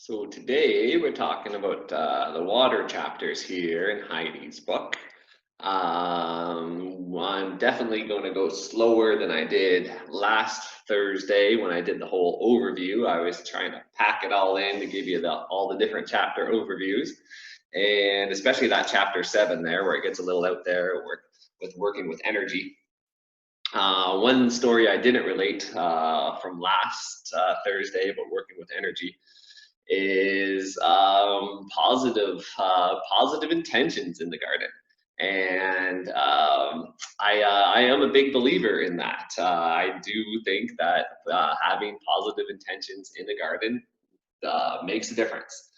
So today we're talking about the water chapters here in Heide's book. I'm definitely going to go slower than I did last Thursday when I did the whole overview. I was trying to pack it all in to give you all the different chapter overviews, and especially that chapter 7 there where it gets a little out there with working with energy. One story I didn't relate from last Thursday about working with energy is positive intentions in the garden. And I am a big believer in that. I do think that having positive intentions in the garden makes a difference.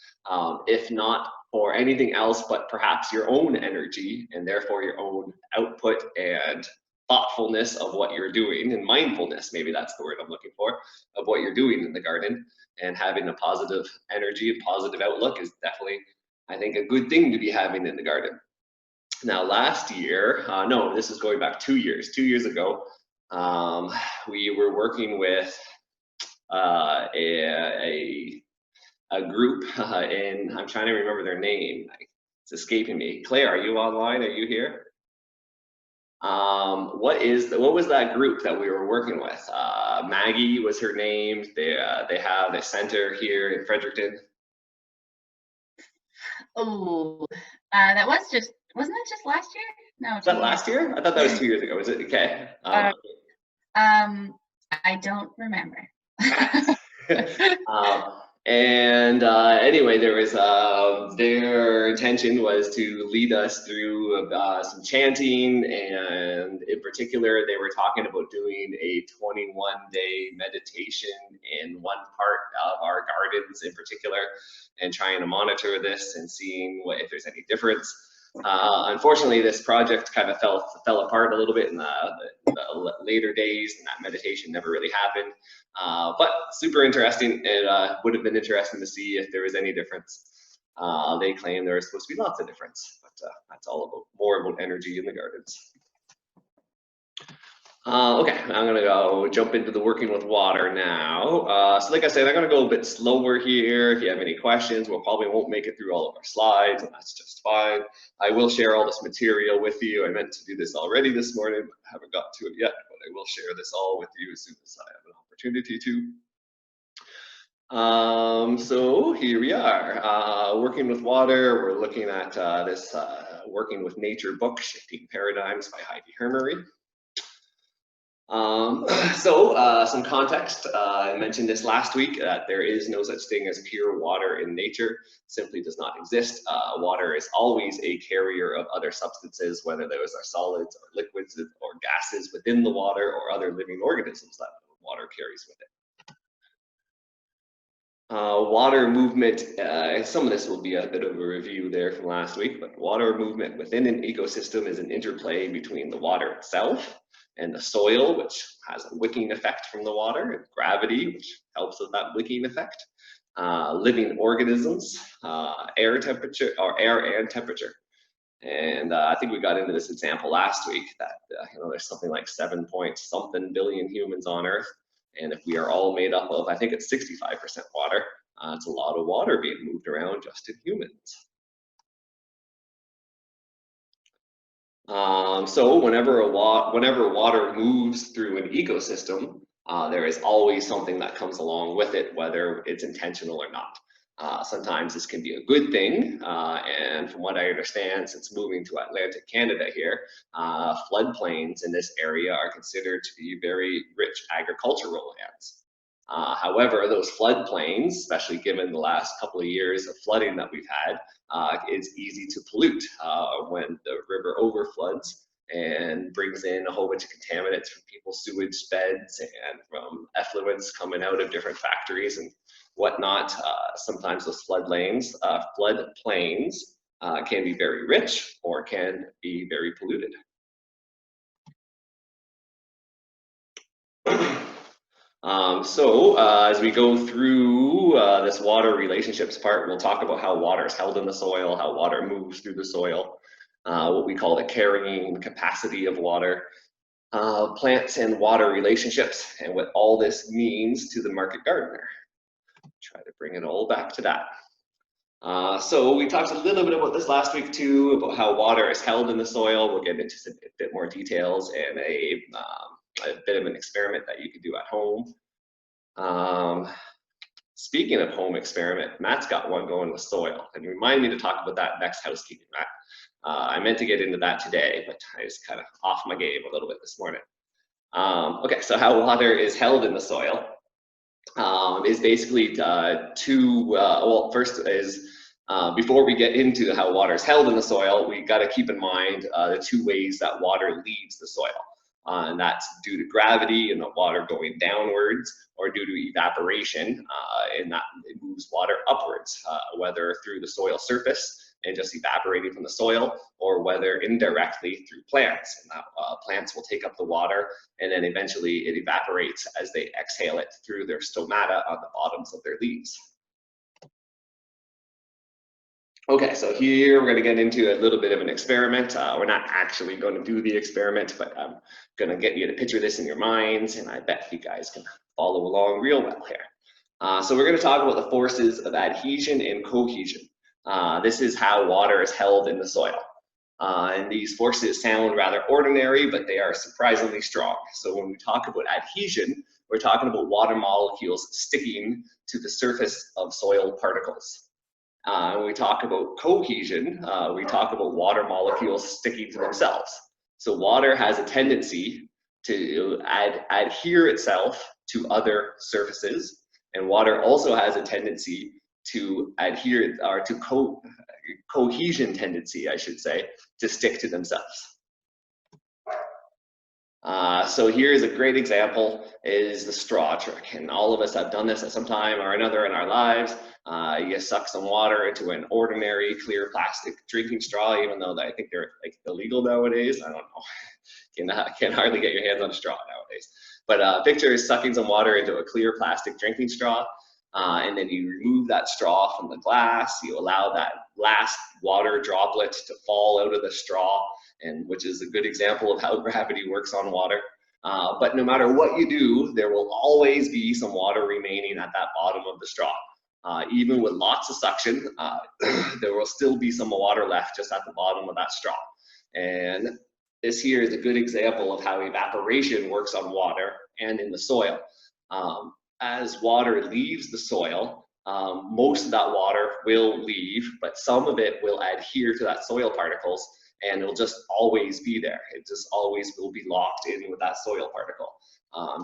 If not for anything else, but perhaps your own energy and therefore your own output and thoughtfulness of what you're doing, and mindfulness, maybe that's the word I'm looking for, of what you're doing in the garden. And having a positive energy and positive outlook is definitely, I think, a good thing to be having in the garden. Now, last year, no, this is going back 2 years. 2 years ago, we were working with a group, and I'm trying to remember their name. It's escaping me. Claire, are you online? Are you here? What was that group that we were working with? Maggie was her name. They have a center here in Fredericton. Oh, wasn't that just last year? No. Was that last year? I thought that was 2 years ago. Was it? Okay. I don't remember. Anyway, there was their intention was to lead us through some chanting, and in particular, they were talking about doing a 21-day meditation in one part of our gardens in particular, and trying to monitor this and seeing if there's any difference. Unfortunately, this project kind of fell apart a little bit in the later days, and that meditation never really happened. But super interesting. It would have been interesting to see if there was any difference. They claim there is supposed to be lots of difference, but that's all more about energy in the gardens. Okay, I'm gonna go jump into the working with water now. So like I said, I'm gonna go a bit slower here. If you have any questions, we'll probably won't make it through all of our slides, and that's just fine. I will share all this material with you. I meant to do this already this morning, but haven't got to it yet, but I will share this all with you as soon as I have an opportunity to. So here we are, working with water. We're looking at this Working with Nature book, Shifting Paradigms by Heide Hermery. Some context. I mentioned this last week, that there is no such thing as pure water in nature. Simply does not exist. Water is always a carrier of other substances, whether those are solids or liquids or gases within the water, or other living organisms that water carries with it. Water movement, some of this will be a bit of a review there from last week, but water movement within an ecosystem is an interplay between the water itself and the soil, which has a wicking effect from the water, and gravity, which helps with that wicking effect, living organisms, air temperature, or air and temperature. And I think we got into this example last week that there's something like 7-point-something billion humans on Earth, and if we are all made up of, I think it's 65% water, it's a lot of water being moved around just in humans. So whenever water moves through an ecosystem, there is always something that comes along with it, whether it's intentional or not. Sometimes this can be a good thing, and from what I understand, since moving to Atlantic Canada here, floodplains in this area are considered to be very rich agricultural lands. However, those floodplains, especially given the last couple of years of flooding that we've had, it's easy to pollute when the river overfloods and brings in a whole bunch of contaminants from people's sewage beds and from effluents coming out of different factories and whatnot. Sometimes those floodplains can be very rich or can be very polluted. As we go through this water relationships part, we'll talk about how water is held in the soil, how water moves through the soil, what we call the carrying capacity of water, plants and water relationships, and what all this means to the market gardener. Try to bring it all back to that. So we talked a little bit about this last week too, about how water is held in the soil. We'll get into a bit more details and a bit of an experiment that you can do at home. Speaking of home experiment, Matt's got one going with soil, and remind me to talk about that next housekeeping, Matt. I meant to get into that today, but I was kind of off my game a little bit this morning. Okay, so how water is held in the soil is basically well, first is before we get into how water is held in the soil, we got to keep in mind the two ways that water leaves the soil. And that's due to gravity and the water going downwards, or due to evaporation, and that it moves water upwards, whether through the soil surface and just evaporating from the soil, or whether indirectly through plants. And that, plants will take up the water, and then eventually it evaporates as they exhale it through their stomata on the bottoms of their leaves. Okay, so here we're going to get into a little bit of an experiment. We're not actually going to do the experiment, but I'm going to get you to picture this in your minds, and I bet you guys can follow along real well here. So we're going to talk about the forces of adhesion and cohesion. This is how water is held in the soil. And these forces sound rather ordinary, but they are surprisingly strong. So when we talk about adhesion, we're talking about water molecules sticking to the surface of soil particles. When we talk about cohesion, we talk about water molecules sticking to themselves. So water has a tendency to adhere itself to other surfaces, and water also has a tendency to adhere, or to cohesion tendency, I should say, to stick to themselves. So here's a great example, is the straw trick, and all of us have done this at some time or another in our lives. You suck some water into an ordinary clear plastic drinking straw, even though I think they're like illegal nowadays. I don't know, can hardly get your hands on a straw nowadays. But picture is sucking some water into a clear plastic drinking straw, and then you remove that straw from the glass. You allow that last water droplet to fall out of the straw, and which is a good example of how gravity works on water. But no matter what you do, there will always be some water remaining at that bottom of the straw. Even with lots of suction, there will still be some water left just at the bottom of that straw. And this here is a good example of how evaporation works on water and in the soil. As water leaves the soil, most of that water will leave, but some of it will adhere to that soil particles, and it'll just always be there. It just always will be locked in with that soil particle.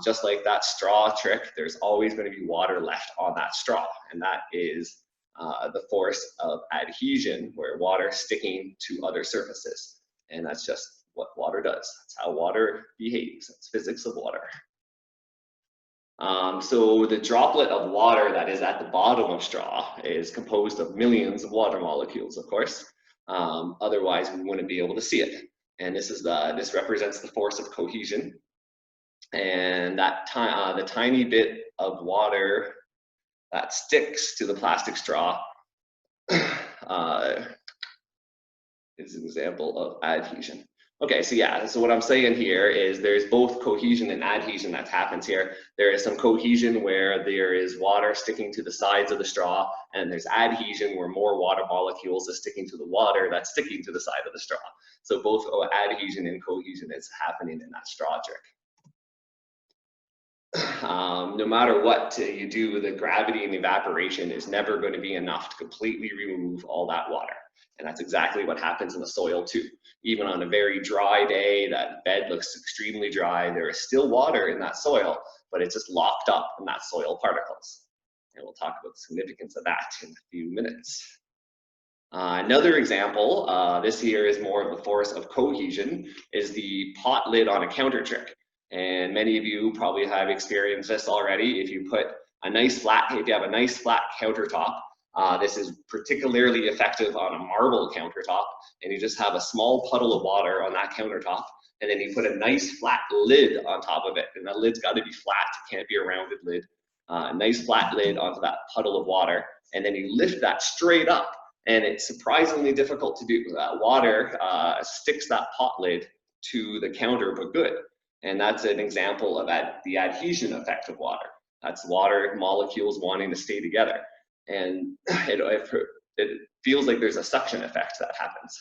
Just like that straw trick, there's always going to be water left on that straw, and that is the force of adhesion, where water is sticking to other surfaces. And that's just what water does. That's how water behaves. It's physics of water. So the droplet of water that is at the bottom of straw is composed of millions of water molecules, of course. Otherwise, we wouldn't be able to see it. And this represents the force of cohesion. And that the tiny bit of water that sticks to the plastic straw is an example of adhesion. Okay, so yeah, so what I'm saying here is there's both cohesion and adhesion that happens here. There is some cohesion where there is water sticking to the sides of the straw, and there's adhesion where more water molecules are sticking to the water that's sticking to the side of the straw. So both adhesion and cohesion is happening in that straw trick. No matter what you do, the gravity and evaporation is never going to be enough to completely remove all that water. And that's exactly what happens in the soil too. Even on a very dry day, that bed looks extremely dry, there is still water in that soil, but it's just locked up in that soil particles. And we'll talk about the significance of that in a few minutes. Another example, this here is more of the force of cohesion, is the pot lid on a counter trick. And many of you probably have experienced this already. If you put a nice flat, if you have a nice flat countertop, this is particularly effective on a marble countertop, and you just have a small puddle of water on that countertop, and then you put a nice flat lid on top of it, and the lid's got to be flat, it can't be a rounded lid. A nice flat lid onto that puddle of water, and then you lift that straight up, and it's surprisingly difficult to do. That water sticks that pot lid to the counter, but good. And that's an example of the adhesion effect of water. That's water molecules wanting to stay together. And it feels like there's a suction effect that happens.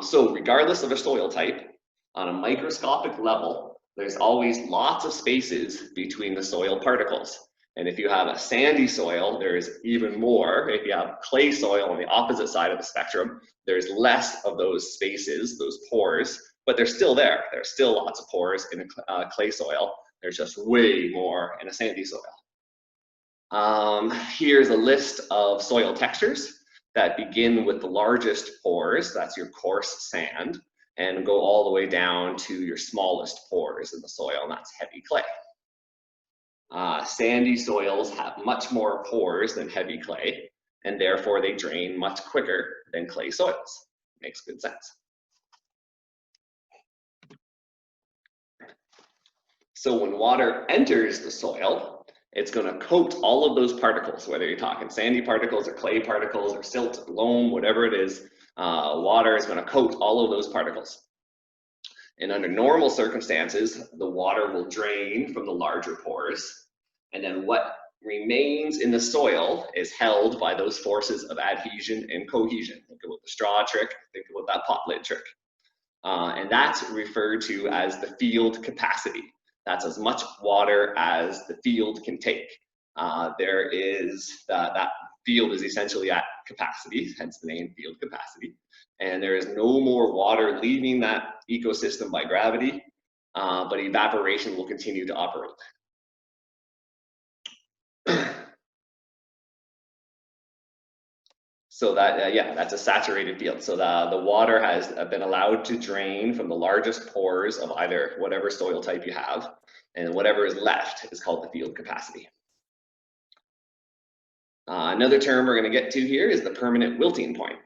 So regardless of a soil type, on a microscopic level, there's always lots of spaces between the soil particles. And if you have a sandy soil, there's even more. If you have clay soil on the opposite side of the spectrum, there's less of those spaces, those pores, but they're still there. There's still lots of pores in a clay soil. There's just way more in a sandy soil. Here's a list of soil textures that begin with the largest pores, that's your coarse sand, and go all the way down to your smallest pores in the soil, and that's heavy clay. Sandy soils have much more pores than heavy clay, and therefore they drain much quicker than clay soils. Makes good sense. So when water enters the soil, it's going to coat all of those particles, whether you're talking sandy particles or clay particles or silt, loam, whatever it is, water is going to coat all of those particles. And under normal circumstances, the water will drain from the larger pores, and then what remains in the soil is held by those forces of adhesion and cohesion. Think about the straw trick, think about that pot lid trick. And that's referred to as the field capacity. That's as much water as the field can take. There is, that field is essentially at capacity, hence the name field capacity. And there is no more water leaving that ecosystem by gravity, but evaporation will continue to operate. So that, yeah, that's a saturated field. So the water has been allowed to drain from the largest pores of either whatever soil type you have, and whatever is left is called the field capacity. Another term we're going to get to here is the permanent wilting point.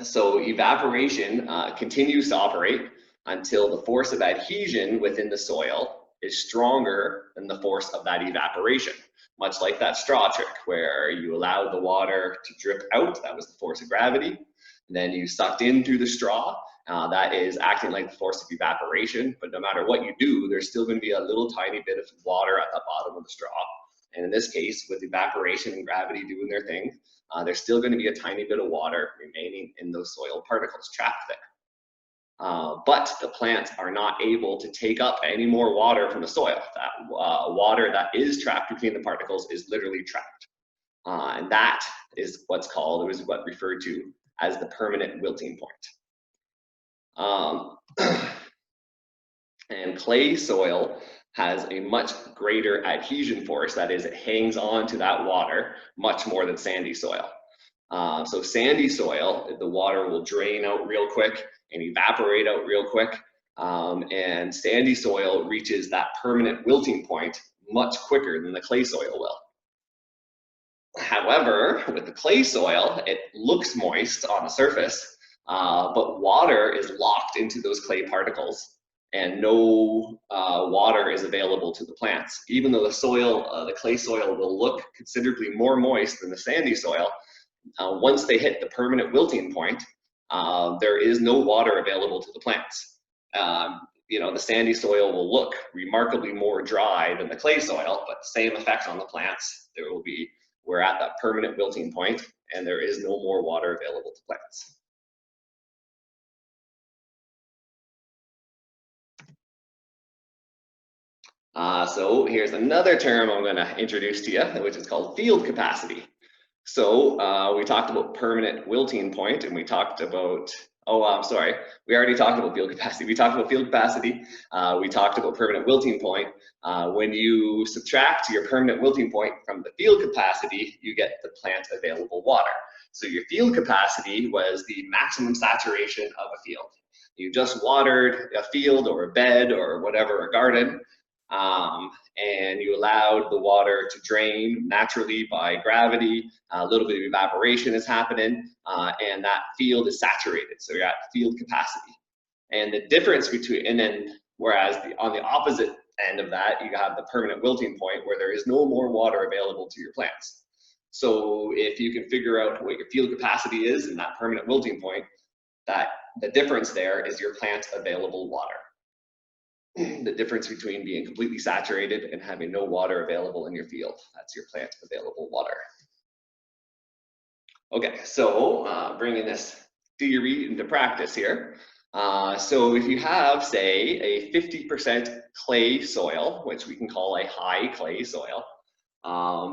So evaporation continues to operate until the force of adhesion within the soil is stronger than the force of that evaporation. Much like that straw trick where you allowed the water to drip out, that was the force of gravity, and then you sucked in through the straw, that is acting like the force of evaporation, but no matter what you do, there's still going to be a little tiny bit of water at the bottom of the straw. And in this case, with evaporation and gravity doing their thing, there's still going to be a tiny bit of water remaining in those soil particles trapped there. But the plants are not able to take up any more water from the soil. That water that is trapped between the particles is literally trapped. And that is what's called, or is what referred to as the permanent wilting point. And clay soil has a much greater adhesion force. That is, it hangs on to that water much more than sandy soil. So sandy soil, the water will drain out real quick and evaporate out real quick. And sandy soil reaches that permanent wilting point much quicker than the clay soil will. However, with the clay soil, it looks moist on the surface, but water is locked into those clay particles, and no water is available to the plants. Even though the soil, the clay soil will look considerably more moist than the sandy soil, once they hit the permanent wilting point, there is no water available to the plants. You know, the sandy soil will look remarkably more dry than the clay soil, but the same effect on the plants. There will be, we're at that permanent wilting point, and there is no more water available to plants. So here's another term I'm going to introduce to you, which is called field capacity. So we talked about permanent wilting point, and we talked about, we already talked about field capacity. We talked about field capacity, we talked about permanent wilting point. When you subtract your permanent wilting point from the field capacity, you get the plant available water. So your field capacity was the maximum saturation of a field. You just watered a field or a bed or whatever, a garden, and you allowed the water to drain naturally by gravity. A little bit of evaporation is happening, and that field is saturated. So you're at field capacity. And the difference between, and then whereas on the opposite end of that, you have the permanent wilting point where there is no more water available to your plants. So if you can figure out what your field capacity is and that permanent wilting point, that the difference there is your plant available water. the difference between being completely saturated and having no water available in your field. That's your plant available water. Okay, so bringing this theory into practice here. So if you have, say, a 50% clay soil, which we can call a high clay soil,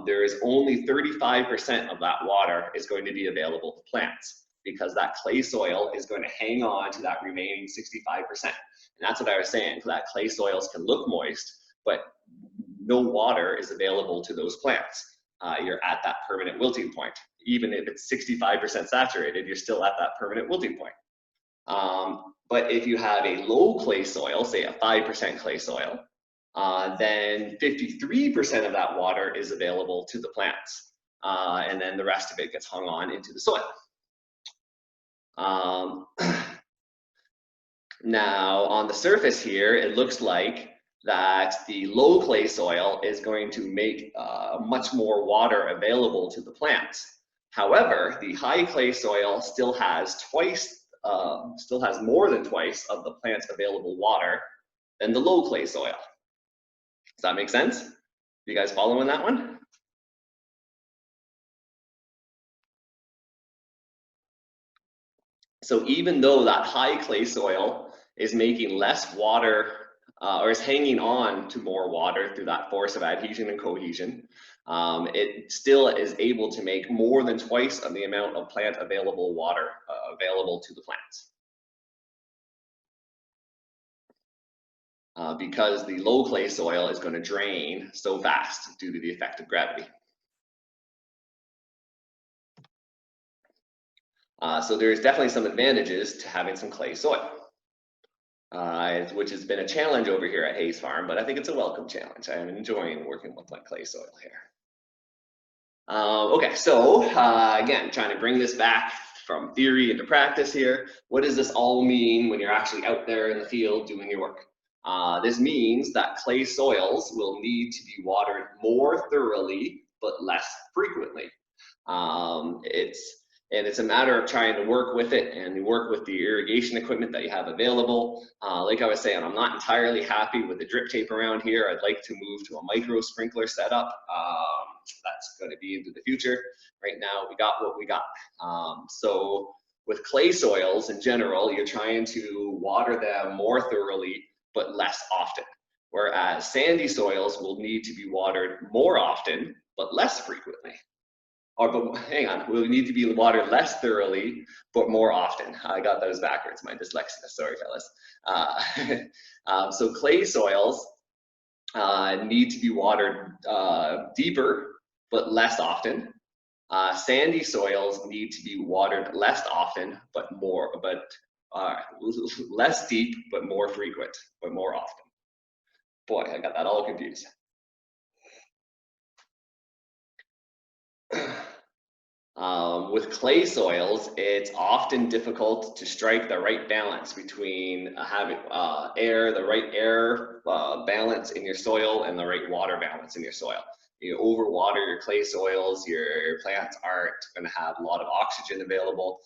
there is only 35% of that water is going to be available to plants, because that clay soil is going to hang on to that remaining 65%. And that's what I was saying, that clay soils can look moist, but no water is available to those plants. You're at that permanent wilting point. Even if it's 65% saturated, you're still at that permanent wilting point. But if you have a low clay soil, say a 5% clay soil, then 53% of that water is available to the plants. And then the rest of it gets hung on into the soil. Now, on the surface here, it looks like that the low clay soil is going to make much more water available to the plants. However, the high clay soil still has more than twice of the plant's available water than the low clay soil. Does that make sense? You guys following that one? So even though that high clay soil is making less water or is hanging on to more water through that force of adhesion and cohesion, it still is able to make more than twice of the amount of plant available water available to the plants. Because the low clay soil is going to drain so fast due to the effect of gravity. So there's definitely some advantages to having some clay soil. Which has been a challenge over here at Hayes Farm, but I think it's a welcome challenge. I am enjoying working with my clay soil here. Okay, so again, trying to bring this back from theory into practice here. What does this all mean when you're actually out there in the field doing your work? This means that clay soils will need to be watered more thoroughly, but less frequently. It's a matter of trying to work with it and work with the irrigation equipment that you have available. Like I was saying, I'm not entirely happy with the drip tape around here. I'd like to move to a micro sprinkler setup. That's going to be into the future. Right now, we got what we got. So with clay soils in general, you're trying to water them more thoroughly, but less often. Whereas sandy soils will need to be watered more often, but less frequently. But hang on, we'll need to be watered less thoroughly, but more often. I got those backwards, my dyslexia, sorry fellas. So clay soils need to be watered deeper, but less often. Sandy soils need to be watered less often, but less deep, but more frequent, but more often. Boy, I got that all confused. With clay soils, it's often difficult to strike the right balance between having the right air balance in your soil and the right water balance in your soil. You overwater your clay soils, your plants aren't going to have a lot of oxygen available.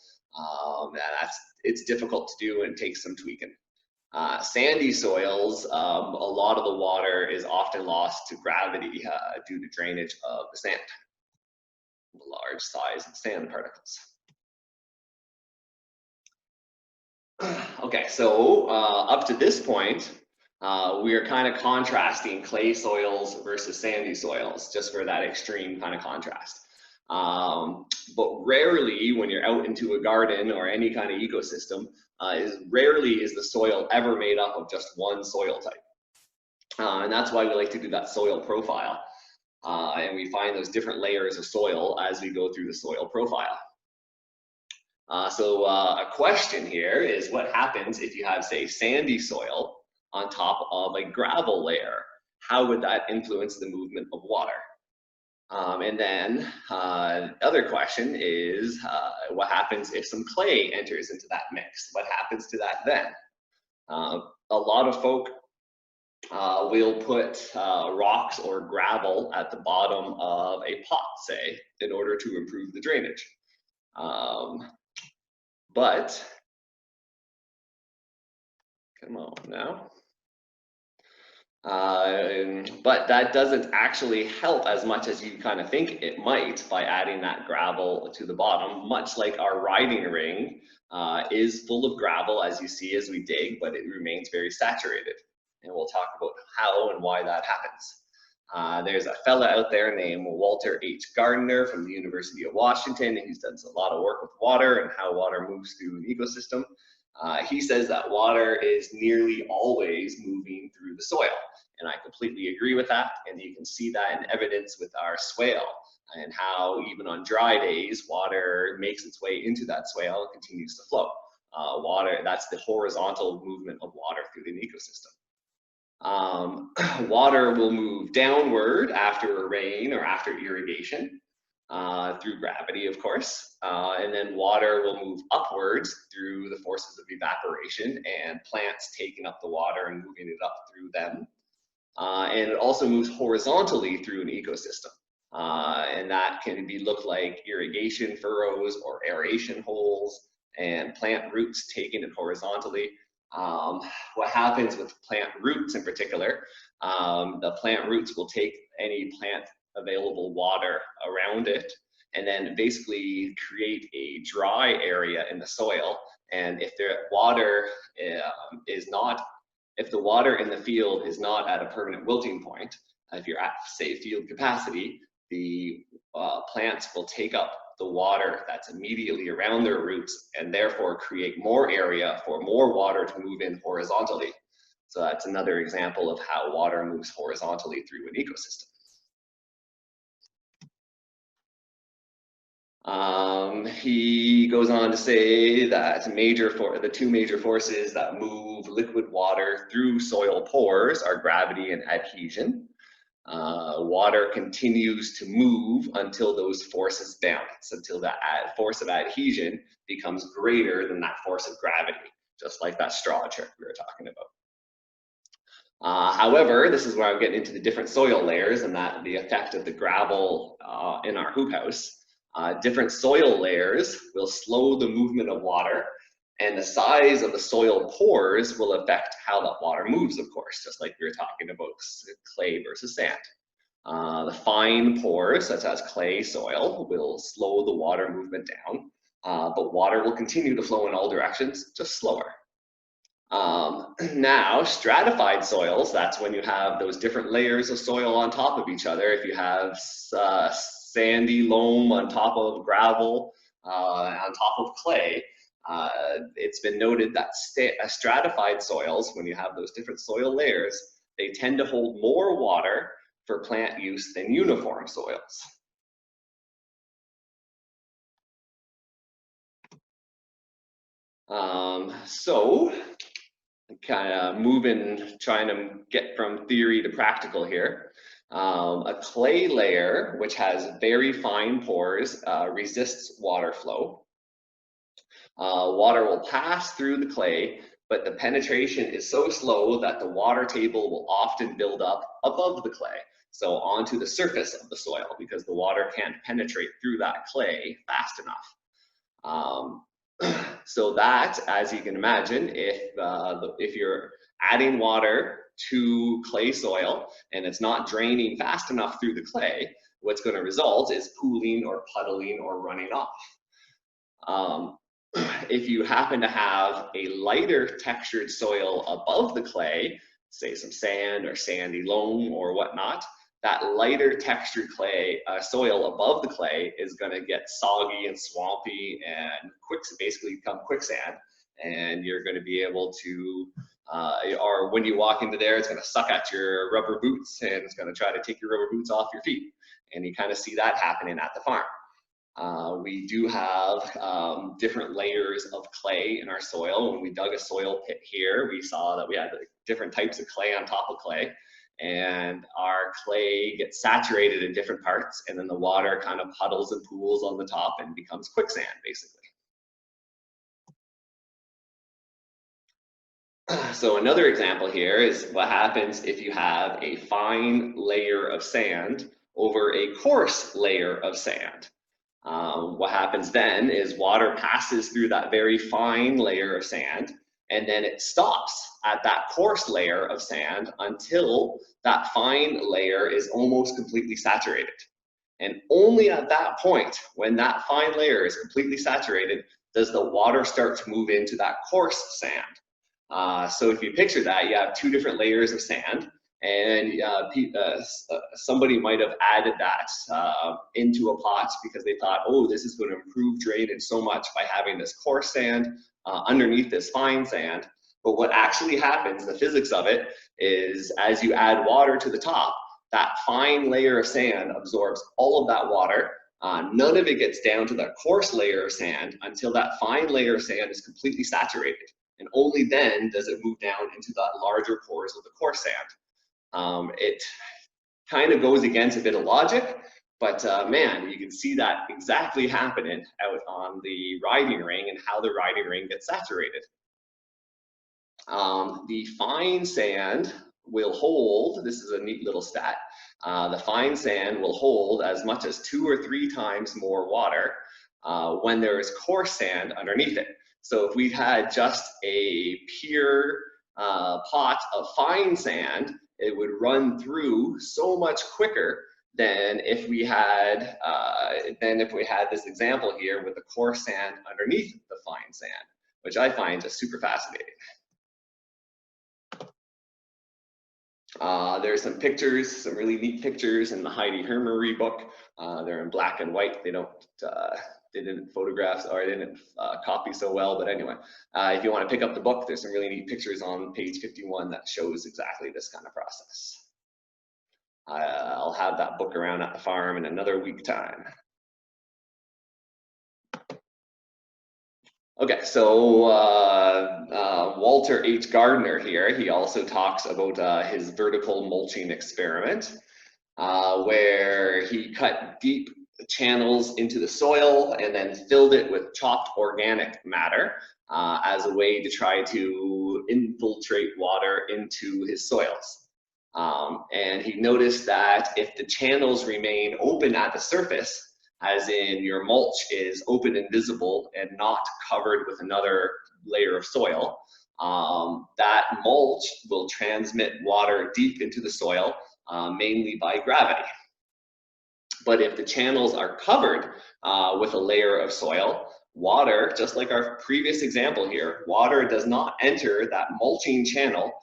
It's difficult to do and takes some tweaking. Sandy soils, a lot of the water is often lost to gravity due to drainage of the sand. The large size of sand particles. Okay, so up to this point, we are kind of contrasting clay soils versus sandy soils, just for that extreme kind of contrast. But rarely, when you're out into a garden or any kind of ecosystem, rarely is the soil ever made up of just one soil type. And that's why we like to do that soil profile. And we find those different layers of soil as we go through the soil profile. So a question here is, what happens if you have, say, sandy soil on top of a gravel layer? How would that influence the movement of water? And then the other question is, what happens if some clay enters into that mix? What happens to that then? A lot of folk we'll put rocks or gravel at the bottom of a pot, say, in order to improve the drainage. But, come on now. But that doesn't actually help as much as you kind of think it might by adding that gravel to the bottom, much like our riding ring is full of gravel, as you see as we dig, but it remains very saturated. And we'll talk about how and why that happens. There's a fella out there named Walter H. Gardner from the University of Washington, and he's done a lot of work with water and how water moves through an ecosystem. He says that water is nearly always moving through the soil. And I completely agree with that. And you can see that in evidence with our swale and how even on dry days, water makes its way into that swale and continues to flow. Water, that's the horizontal movement of water through an ecosystem. Water will move downward after a rain or after irrigation through gravity, of course. And then water will move upwards through the forces of evaporation and plants taking up the water and moving it up through them. And it also moves horizontally through an ecosystem. And that can look like irrigation furrows or aeration holes and plant roots taking it horizontally. What happens with plant roots in particular, the plant roots will take any plant available water around it and then basically create a dry area in the soil. And if the water if the water in the field is not at a permanent wilting point, if you're at, say, field capacity, the plants will take up the water that's immediately around their roots and therefore create more area for more water to move in horizontally. So that's another example of how water moves horizontally through an ecosystem. He goes on to say that the two major forces that move liquid water through soil pores are gravity and adhesion. Water continues to move until those forces balance, until the force of adhesion becomes greater than that force of gravity, just like that straw trick we were talking about. However, this is where I'm getting into the different soil layers and that the effect of the gravel in our hoop house. Different soil layers will slow the movement of water, and the size of the soil pores will affect how that water moves, of course, just like we were talking about clay versus sand. The fine pores, such as clay soil, will slow the water movement down, but water will continue to flow in all directions, just slower. Now, stratified soils, that's when you have those different layers of soil on top of each other. If you have sandy loam on top of gravel, on top of clay, it's been noted that stratified soils, when you have those different soil layers, they tend to hold more water for plant use than uniform soils. So, kind of trying to get from theory to practical here. A clay layer, which has very fine pores, resists water flow. Water will pass through the clay, but the penetration is so slow that the water table will often build up above the clay, so onto the surface of the soil, because the water can't penetrate through that clay fast enough. So that, as you can imagine, if you're adding water to clay soil and it's not draining fast enough through the clay, what's going to result is pooling or puddling or running off. If you happen to have a lighter textured soil above the clay, say some sand or sandy loam or whatnot, that lighter textured clay soil above the clay is going to get soggy and swampy and basically become quicksand, and you're going to be able to or when you walk into there, it's going to suck at your rubber boots and it's going to try to take your rubber boots off your feet, and you kind of see that happening at the farm. We do have different layers of clay in our soil. When we dug a soil pit here, we saw that we had different types of clay on top of clay, and our clay gets saturated in different parts, and then the water kind of puddles and pools on the top and becomes quicksand, basically. So another example here is what happens if you have a fine layer of sand over a coarse layer of sand. What happens then is water passes through that very fine layer of sand, and then it stops at that coarse layer of sand until that fine layer is almost completely saturated. And only at that point, when that fine layer is completely saturated, does the water start to move into that coarse sand. So if you picture that, you have two different layers of sand, and somebody might have added that into a pot because they thought, oh, this is going to improve drainage so much by having this coarse sand underneath this fine sand. But what actually happens, the physics of it, is as you add water to the top, that fine layer of sand absorbs all of that water. None of it gets down to that coarse layer of sand until that fine layer of sand is completely saturated. And only then does it move down into that larger pores of the coarse sand. It kind of goes against a bit of logic, but man, you can see that exactly happening out on the riding ring and how the riding ring gets saturated. The fine sand will hold, this is a neat little stat, the fine sand will hold as much as 2 or 3 times more water when there is coarse sand underneath it. So if we had just a pure pot of fine sand, it would run through so much quicker than if we had this example here with the coarse sand underneath the fine sand, which I find just super fascinating. There's some pictures, some really neat pictures in the Heide Hermery book. They're in black and white. They didn't photograph, or they didn't copy so well, but anyway, if you want to pick up the book, there's some really neat pictures on page 51 that shows exactly this kind of process. I'll have that book around at the farm in another week time. Okay, so Walter H. Gardner here, he also talks about his vertical mulching experiment, where he cut deep channels into the soil and then filled it with chopped organic matter as a way to try to infiltrate water into his soils. And he noticed that if the channels remain open at the surface, as in your mulch is open and visible and not covered with another layer of soil, that mulch will transmit water deep into the soil, mainly by gravity. But if the channels are covered with a layer of soil, water, just like our previous example here, water does not enter that mulching channel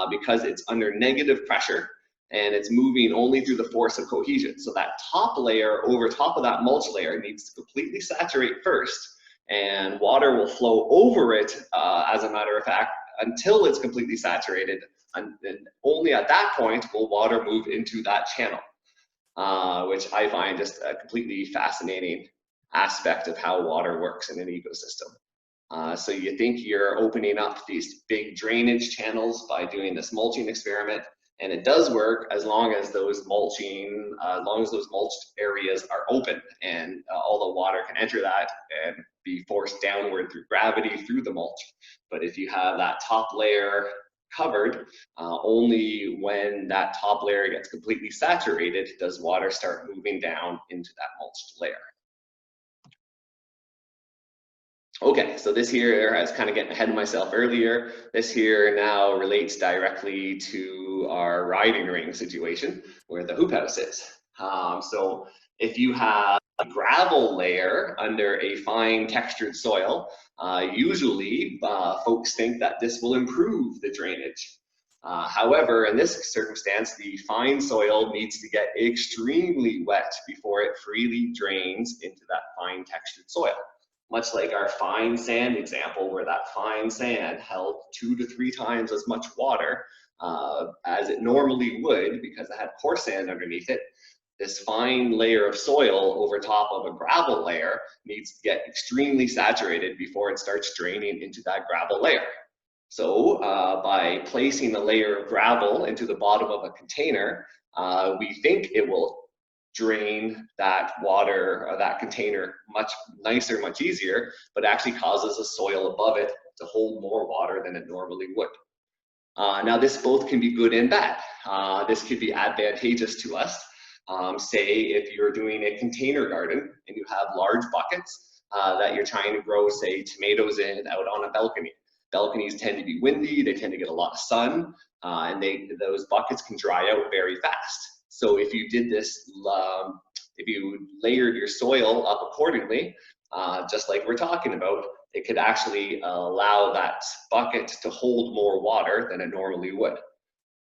because it's under negative pressure, and it's moving only through the force of cohesion. So that top layer over top of that mulch layer needs to completely saturate first, and water will flow over it, as a matter of fact, until it's completely saturated. And only at that point will water move into that channel, which I find just a completely fascinating aspect of how water works in an ecosystem. So you think you're opening up these big drainage channels by doing this mulching experiment, and it does work as long as those mulched areas are open and all the water can enter that and be forced downward through gravity through the mulch. But if you have that top layer covered, only when that top layer gets completely saturated does water start moving down into that mulched layer. Okay, so this here, I was kind of getting ahead of myself earlier. This here now relates directly to our riding ring situation where the hoop house is. So if you have a gravel layer under a fine textured soil, usually folks think that this will improve the drainage. However, in this circumstance, the fine soil needs to get extremely wet before it freely drains into that fine textured soil. Much like our fine sand example, where that fine sand held 2 to 3 times as much water as it normally would because it had coarse sand underneath it, this fine layer of soil over top of a gravel layer needs to get extremely saturated before it starts draining into that gravel layer. So by placing a layer of gravel into the bottom of a container, we think it will drain that water or that container much nicer, much easier, but actually causes the soil above it to hold more water than it normally would. Now this both can be good and bad. This could be advantageous to us. Say if you're doing a container garden and you have large buckets that you're trying to grow, say, tomatoes in out on a balcony. Balconies tend to be windy, they tend to get a lot of sun, and those buckets can dry out very fast. So if you did this, if you layered your soil up accordingly, just like we're talking about, it could actually allow that bucket to hold more water than it normally would.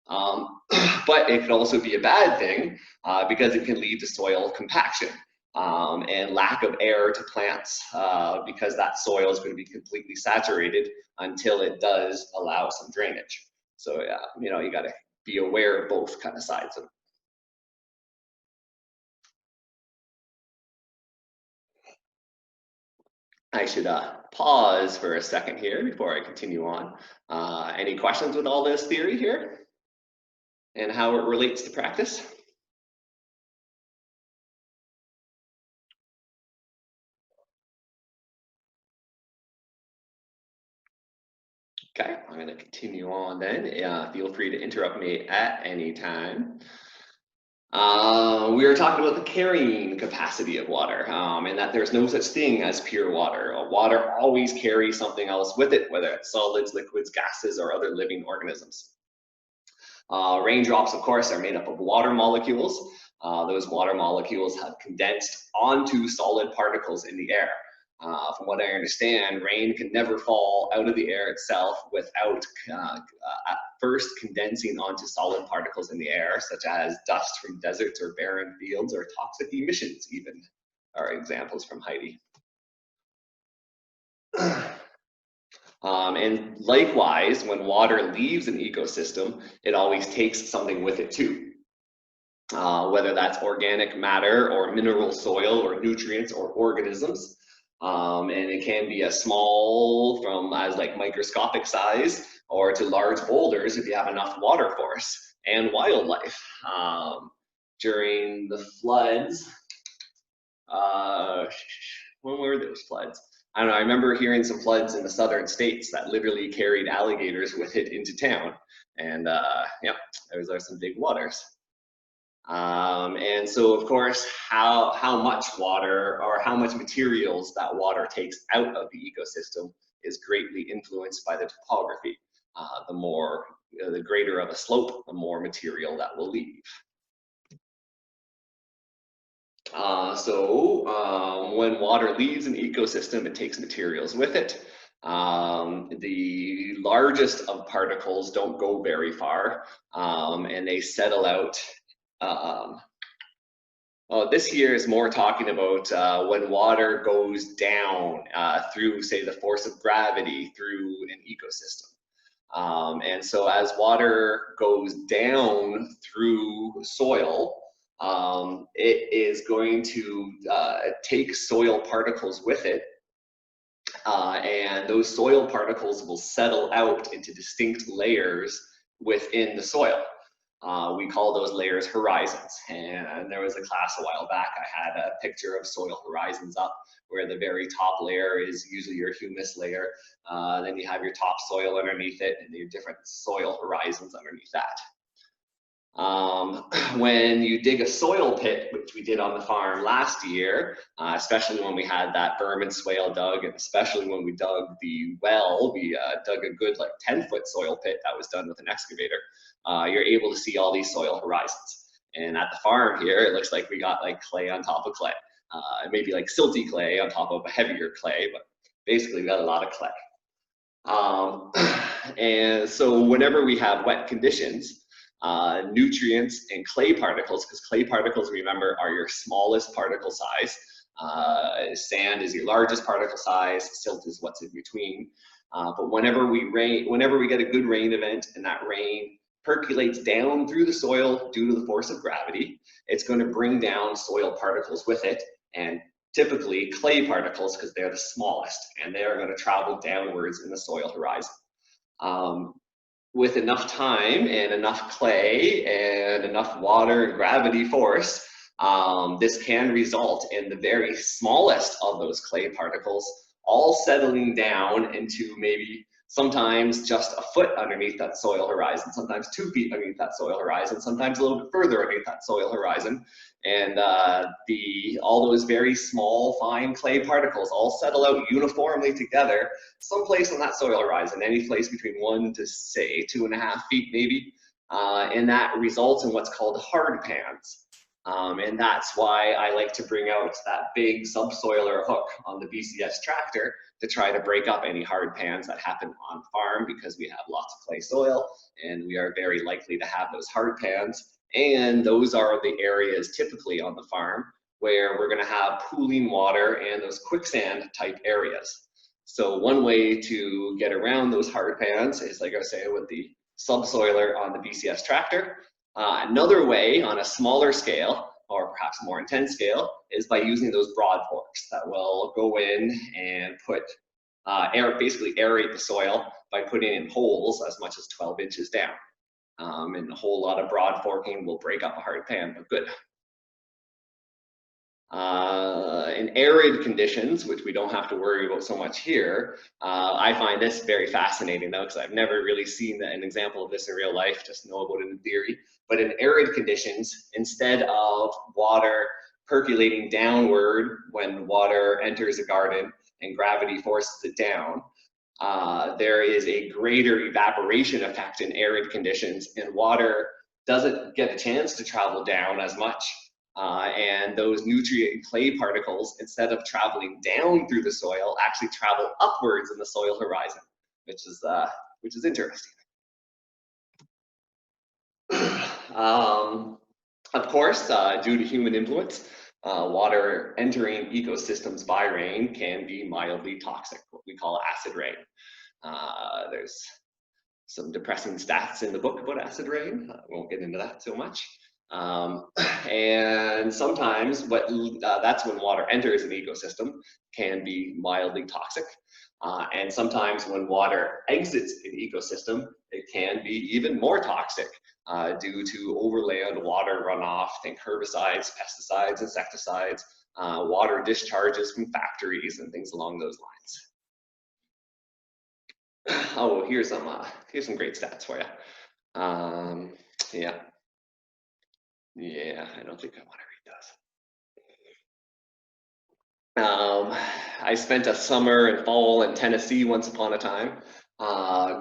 But it could also be a bad thing because it can lead to soil compaction and lack of air to plants because that soil is going to be completely saturated until it does allow some drainage. So yeah, you got to be aware of both kind of sides of it. I should pause for a second here before I continue on. Any questions with all this theory here and how it relates to practice? Okay, I'm going to continue on then. Feel free to interrupt me at any time. We were talking about the carrying capacity of water and that there's no such thing as pure water. Water always carries something else with it, whether it's solids, liquids, gases, or other living organisms. Raindrops, of course, are made up of water molecules. Those water molecules have condensed onto solid particles in the air. From what I understand, rain can never fall out of the air itself without at first condensing onto solid particles in the air, such as dust from deserts or barren fields, or toxic emissions even are examples from Heide. And likewise, when water leaves an ecosystem, it always takes something with it too. Whether that's organic matter or mineral soil or nutrients or organisms. And it can be as small from as like microscopic size or to large boulders if you have enough water force and wildlife. During the floods, when were those floods? I don't know, I remember hearing some floods in the southern states that literally carried alligators with it into town. And yeah, those are some big waters. And so of course, how much water or how much materials that water takes out of the ecosystem is greatly influenced by the topography. The greater of a slope, the more material that will leave. When water leaves an ecosystem, it takes materials with it. The largest of particles don't go very far, and they settle out. This here is more talking about when water goes down through, say, the force of gravity through an ecosystem. And so as water goes down through soil, it is going to take soil particles with it, and those soil particles will settle out into distinct layers within the soil. We call those layers horizons, and there was a class a while back, I had a picture of soil horizons up where the very top layer is usually your humus layer, then you have your topsoil underneath it and your different soil horizons underneath that. When you dig a soil pit, which we did on the farm last year, especially when we had that berm and swale dug, and especially when we dug the well, we dug a good like 10-foot soil pit that was done with an excavator. You're able to see all these soil horizons. And at the farm here, it looks like we got like clay on top of clay, maybe like silty clay on top of a heavier clay, but basically we got a lot of clay. And so whenever we have wet conditions, nutrients and clay particles, because clay particles, remember, are your smallest particle size. Sand is your largest particle size, silt is what's in between. But whenever we get a good rain event and that rain percolates down through the soil due to the force of gravity, it's going to bring down soil particles with it, and typically clay particles because they're the smallest, and they are going to travel downwards in the soil horizon. With enough time and enough clay and enough water and gravity force, this can result in the very smallest of those clay particles all settling down into maybe sometimes just a foot underneath that soil horizon, sometimes 2 feet underneath that soil horizon, sometimes a little bit further underneath that soil horizon. And all those very small, fine clay particles all settle out uniformly together someplace on that soil horizon, any place between 1 to say 2.5 feet maybe. And that results in what's called hard pans. And that's why I like to bring out that big subsoiler hook on the BCS tractor to try to break up any hard pans that happen on farm, because we have lots of clay soil and we are very likely to have those hard pans. And those are the areas typically on the farm where we're going to have pooling water and those quicksand type areas. So one way to get around those hard pans is, like I was saying, with the subsoiler on the BCS tractor. Another way on a smaller scale, or perhaps more intense scale, is by using those broad forks that will go in and put basically aerate the soil by putting in holes as much as 12 inches down. And a whole lot of broad forking will break up a hard pan, but good. In arid conditions, which we don't have to worry about so much here, I find this very fascinating though, because I've never really seen an example of this in real life, just know about it in theory. But in arid conditions, instead of water percolating downward when water enters a garden and gravity forces it down, there is a greater evaporation effect in arid conditions, and water doesn't get a chance to travel down as much. And those nutrient and clay particles, instead of traveling down through the soil, actually travel upwards in the soil horizon, which is interesting. Of course, due to human influence, water entering ecosystems by rain can be mildly toxic, what we call acid rain. There's some depressing stats in the book about acid rain. I won't get into that so much. And sometimes that's when water enters an ecosystem, can be mildly toxic. And sometimes when water exits an ecosystem, it can be even more toxic due to overland water runoff, think herbicides, pesticides, insecticides, water discharges from factories and things along those lines. Oh, here's some great stats for you. Yeah, I don't think I want to read those. I spent a summer and fall in Tennessee once upon a time.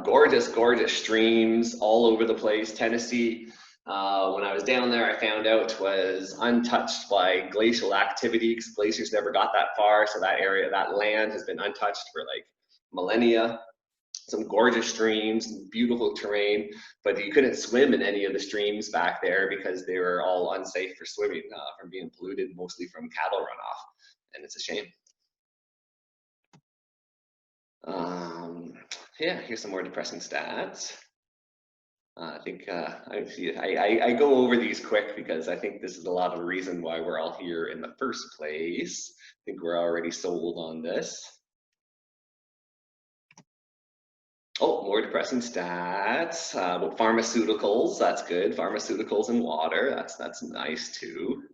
Gorgeous, gorgeous streams all over the place. Tennessee, when I was down there, I found out was untouched by glacial activity, because glaciers never got that far. So that area, that land has been untouched for like millennia. Some gorgeous streams, beautiful terrain, but you couldn't swim in any of the streams back there because they were all unsafe for swimming, from being polluted mostly from cattle runoff, and it's a shame. Yeah, here's some more depressing stats. I think I go over these quick because I think this is a lot of the reason why we're all here in the first place. I think we're already sold on this. Oh, more depressing stats about pharmaceuticals. That's good. Pharmaceuticals and water. That's nice too.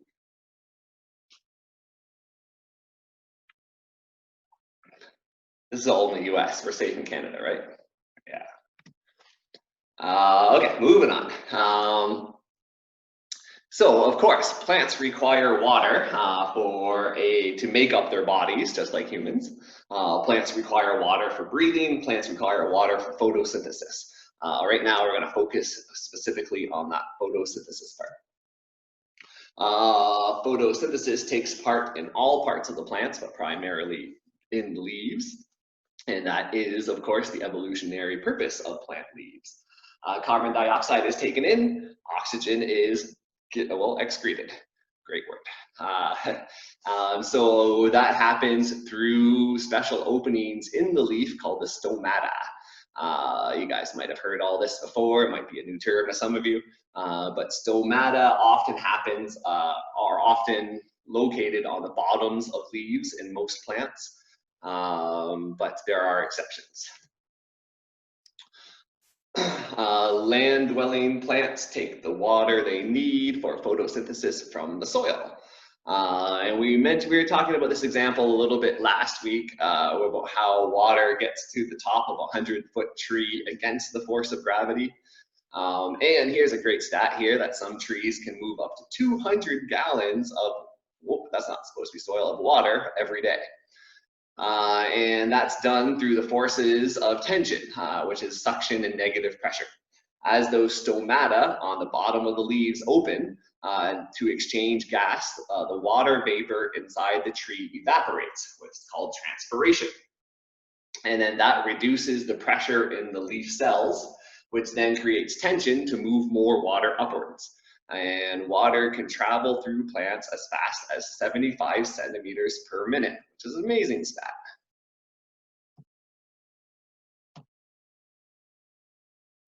This is all in the US. We're safe in Canada, right? Yeah. Okay, moving on. So of course, plants require water to make up their bodies, just like humans. Plants require water for breathing. Plants require water for photosynthesis. Right now, we're going to focus specifically on that photosynthesis part. Photosynthesis takes part in all parts of the plants, but primarily in the leaves. And that is, of course, the evolutionary purpose of plant leaves. Carbon dioxide is taken in, oxygen is excreted. Great word. So that happens through special openings in the leaf called the stomata. You guys might have heard all this before. It might be a new term to some of you, but stomata often are often located on the bottoms of leaves in most plants, but there are exceptions. Land-dwelling plants take the water they need for photosynthesis from the soil. And we were talking about this example a little bit last week about how water gets to the top of a 100-foot tree against the force of gravity. And here's a great stat here that some trees can move up to 200 gallons of, whoop, that's not supposed to be soil, of water every day. And that's done through the forces of tension, which is suction and negative pressure. As those stomata on the bottom of the leaves open to exchange gas, the water vapor inside the tree evaporates, which is called transpiration. And then that reduces the pressure in the leaf cells, which then creates tension to move more water upwards. And water can travel through plants as fast as 75 centimeters per minute, which is an amazing stat.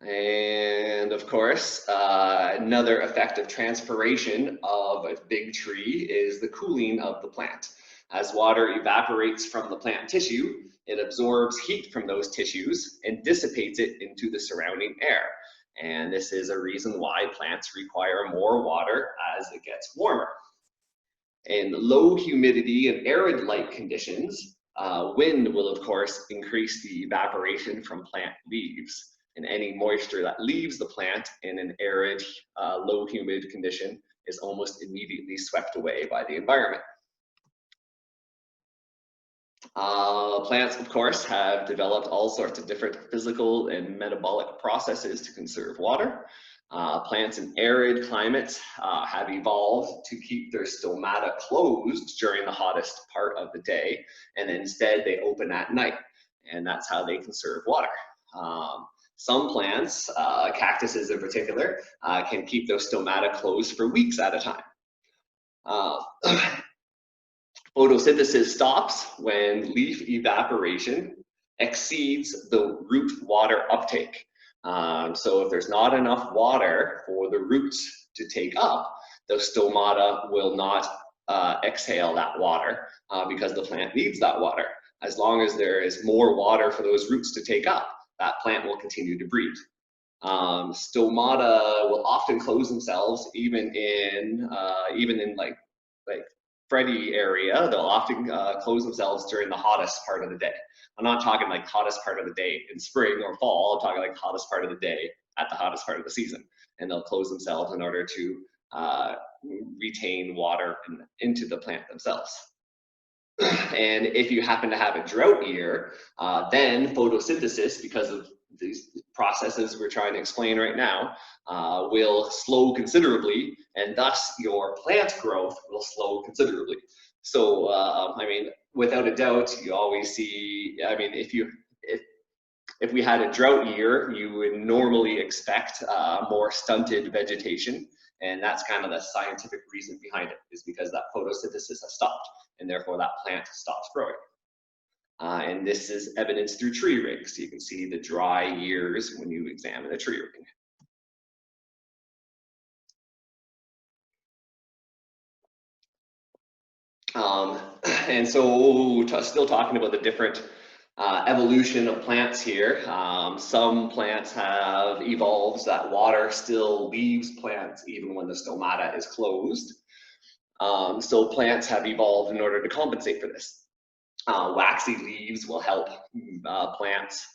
And of course, another effect of transpiration of a big tree is the cooling of the plant. As water evaporates from the plant tissue, it absorbs heat from those tissues and dissipates it into the surrounding air. And this is a reason why plants require more water as it gets warmer. In low humidity and arid light conditions, wind will of course increase the evaporation from plant leaves. And any moisture that leaves the plant in an arid, low humid condition is almost immediately swept away by the environment. Plants, of course, have developed all sorts of different physical and metabolic processes to conserve water. Plants in arid climates have evolved to keep their stomata closed during the hottest part of the day, and instead they open at night, and that's how they conserve water. Some plants, cactuses in particular, can keep those stomata closed for weeks at a time. Photosynthesis stops when leaf evaporation exceeds the root water uptake. So if there's not enough water for the roots to take up, the stomata will not exhale that water because the plant needs that water. As long as there is more water for those roots to take up, that plant will continue to breathe. Stomata will often close themselves even in like Freddy area. They'll often close themselves during the hottest part of the day. I'm not talking like hottest part of the day in spring or fall. I'm talking like hottest part of the day at the hottest part of the season. And they'll close themselves in order to retain water into the plant themselves. And if you happen to have a drought year, then photosynthesis, because of these processes we're trying to explain right now, will slow considerably, and thus your plant growth will slow considerably. So, I mean, without a doubt, you always see, I mean, if we had a drought year, you would normally expect more stunted vegetation. And that's kind of the scientific reason behind it, is because that photosynthesis has stopped, and therefore that plant stops growing. And this is evidenced through tree rings. So you can see the dry years when you examine a tree ring. And so still talking about the different evolution of plants here. Some plants have evolved so that water still leaves plants even when the stomata is closed. So plants have evolved in order to compensate for this. Waxy leaves will help plants.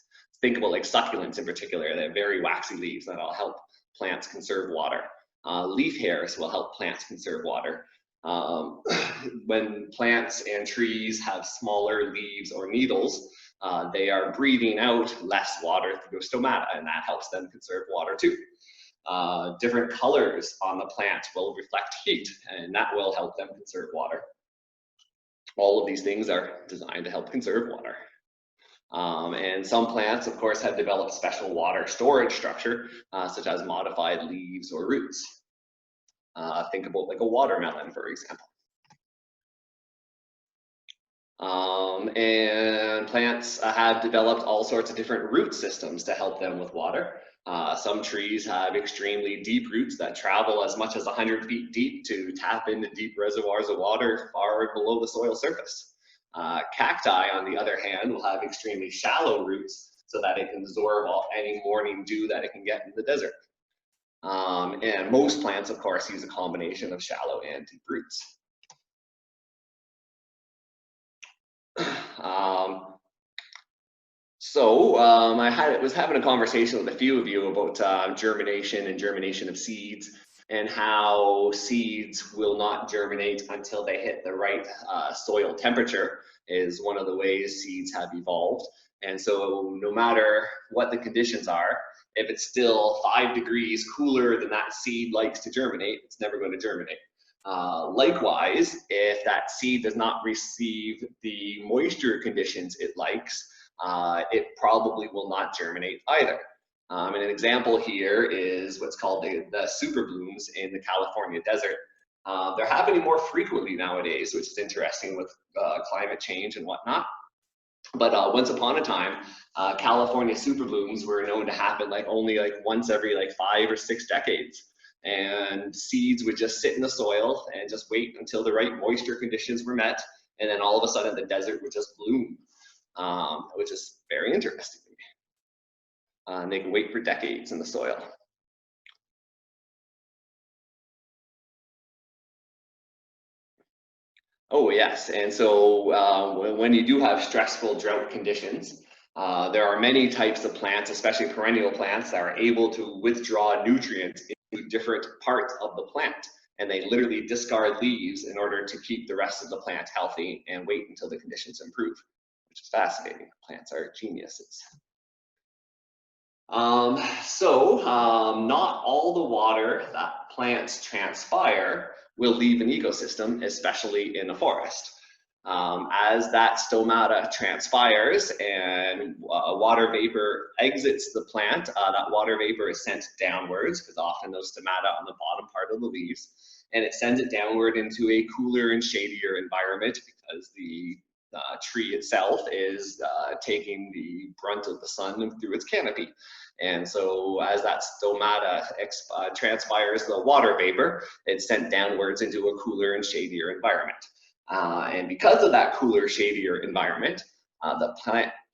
Think about like succulents in particular. They have very waxy leaves that'll help plants conserve water. Leaf hairs will help plants conserve water. When plants and trees have smaller leaves or needles, they are breathing out less water through stomata, and that helps them conserve water too. Different colors on the plant will reflect heat, and that will help them conserve water. All of these things are designed to help conserve water. And some plants, of course, have developed special water storage structure, such as modified leaves or roots. Think about like a watermelon, for example. And plants have developed all sorts of different root systems to help them with water. Some trees have extremely deep roots that travel as much as 100 feet deep to tap into deep reservoirs of water far below the soil surface. Cacti, on the other hand, will have extremely shallow roots so that it can absorb any morning dew that it can get in the desert. And most plants, of course, use a combination of shallow and deep roots. I was having a conversation with a few of you about germination and germination of seeds, and how seeds will not germinate until they hit the right soil temperature is one of the ways seeds have evolved. And so no matter what the conditions are, if it's still 5 degrees cooler than that seed likes to germinate, it's never going to germinate. Likewise, if that seed does not receive the moisture conditions it likes, it probably will not germinate either. And an example here is what's called the super blooms in the California desert. They're happening more frequently nowadays, which is interesting with climate change and whatnot. But once upon a time, California super blooms were known to happen only once every 5 or 6 decades. And seeds would just sit in the soil and just wait until the right moisture conditions were met, and then all of a sudden the desert would just bloom, which is very interesting to me. And they can wait for decades in the soil. Oh yes, and so when you do have stressful drought conditions, there are many types of plants, especially perennial plants, that are able to withdraw nutrients into different parts of the plant. And they literally discard leaves in order to keep the rest of the plant healthy and wait until the conditions improve, which is fascinating. Plants are geniuses. Not all the water that plants transpire will leave an ecosystem, especially in a forest. As that stomata transpires and water vapor exits the plant, that water vapor is sent downwards, because often those stomata on the bottom part of the leaves, and it sends it downward into a cooler and shadier environment, because the tree itself is taking the brunt of the sun through its canopy. And so as that stomata transpires the water vapor, it's sent downwards into a cooler and shadier environment. And because of that cooler, shadier environment, the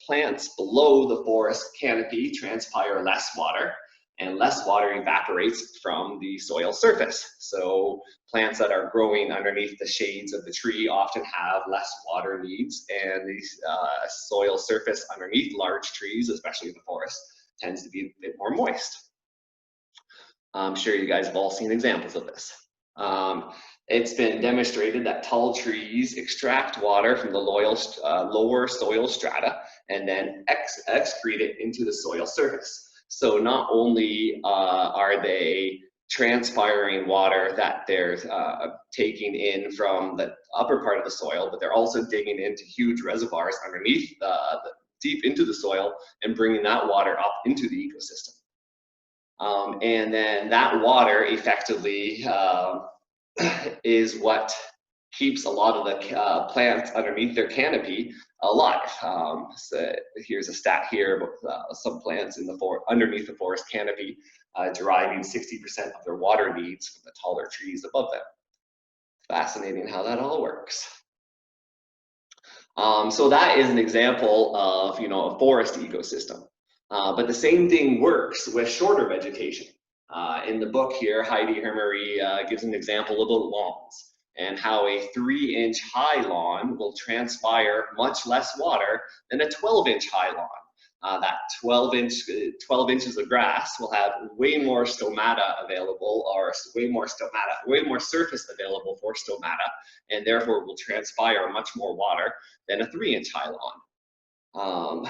plants below the forest canopy transpire less water, and less water evaporates from the soil surface. So plants that are growing underneath the shades of the tree often have less water needs, and the soil surface underneath large trees, especially in the forest, tends to be a bit more moist. I'm sure you guys have all seen examples of this. It's been demonstrated that tall trees extract water from the lower soil strata and then excrete it into the soil surface. So not only are they transpiring water that they're taking in from the upper part of the soil, but they're also digging into huge reservoirs underneath, deep into the soil, and bringing that water up into the ecosystem. And then that water effectively is what keeps a lot of the plants underneath their canopy alive. So here's a stat here about some plants in the underneath the forest canopy deriving 60% of their water needs from the taller trees above them. Fascinating how that all works. So that is an example of a forest ecosystem. But the same thing works with shorter vegetation. In the book here, Heide Hermery gives an example about lawns, and how a 3-inch high lawn will transpire much less water than a 12-inch high lawn. That 12 inches of grass will have way more stomata available, or way more surface available for stomata, and therefore will transpire much more water than a 3-inch high lawn.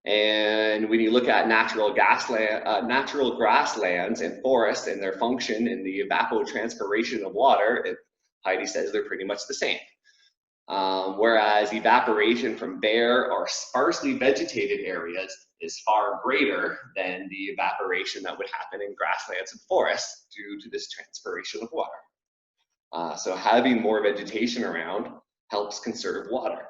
And when you look at natural grasslands and forests and their function in the evapotranspiration of water, Heidi says they're pretty much the same. Whereas evaporation from bare or sparsely vegetated areas is far greater than the evaporation that would happen in grasslands and forests due to this transpiration of water. So having more vegetation around helps conserve water.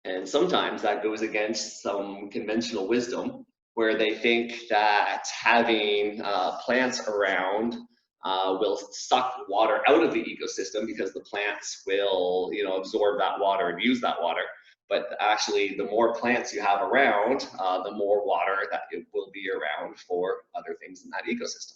And sometimes that goes against some conventional wisdom, where they think that having plants around will suck water out of the ecosystem, because the plants will absorb that water and use that water. But actually, the more plants you have around, the more water that it will be around for other things in that ecosystem.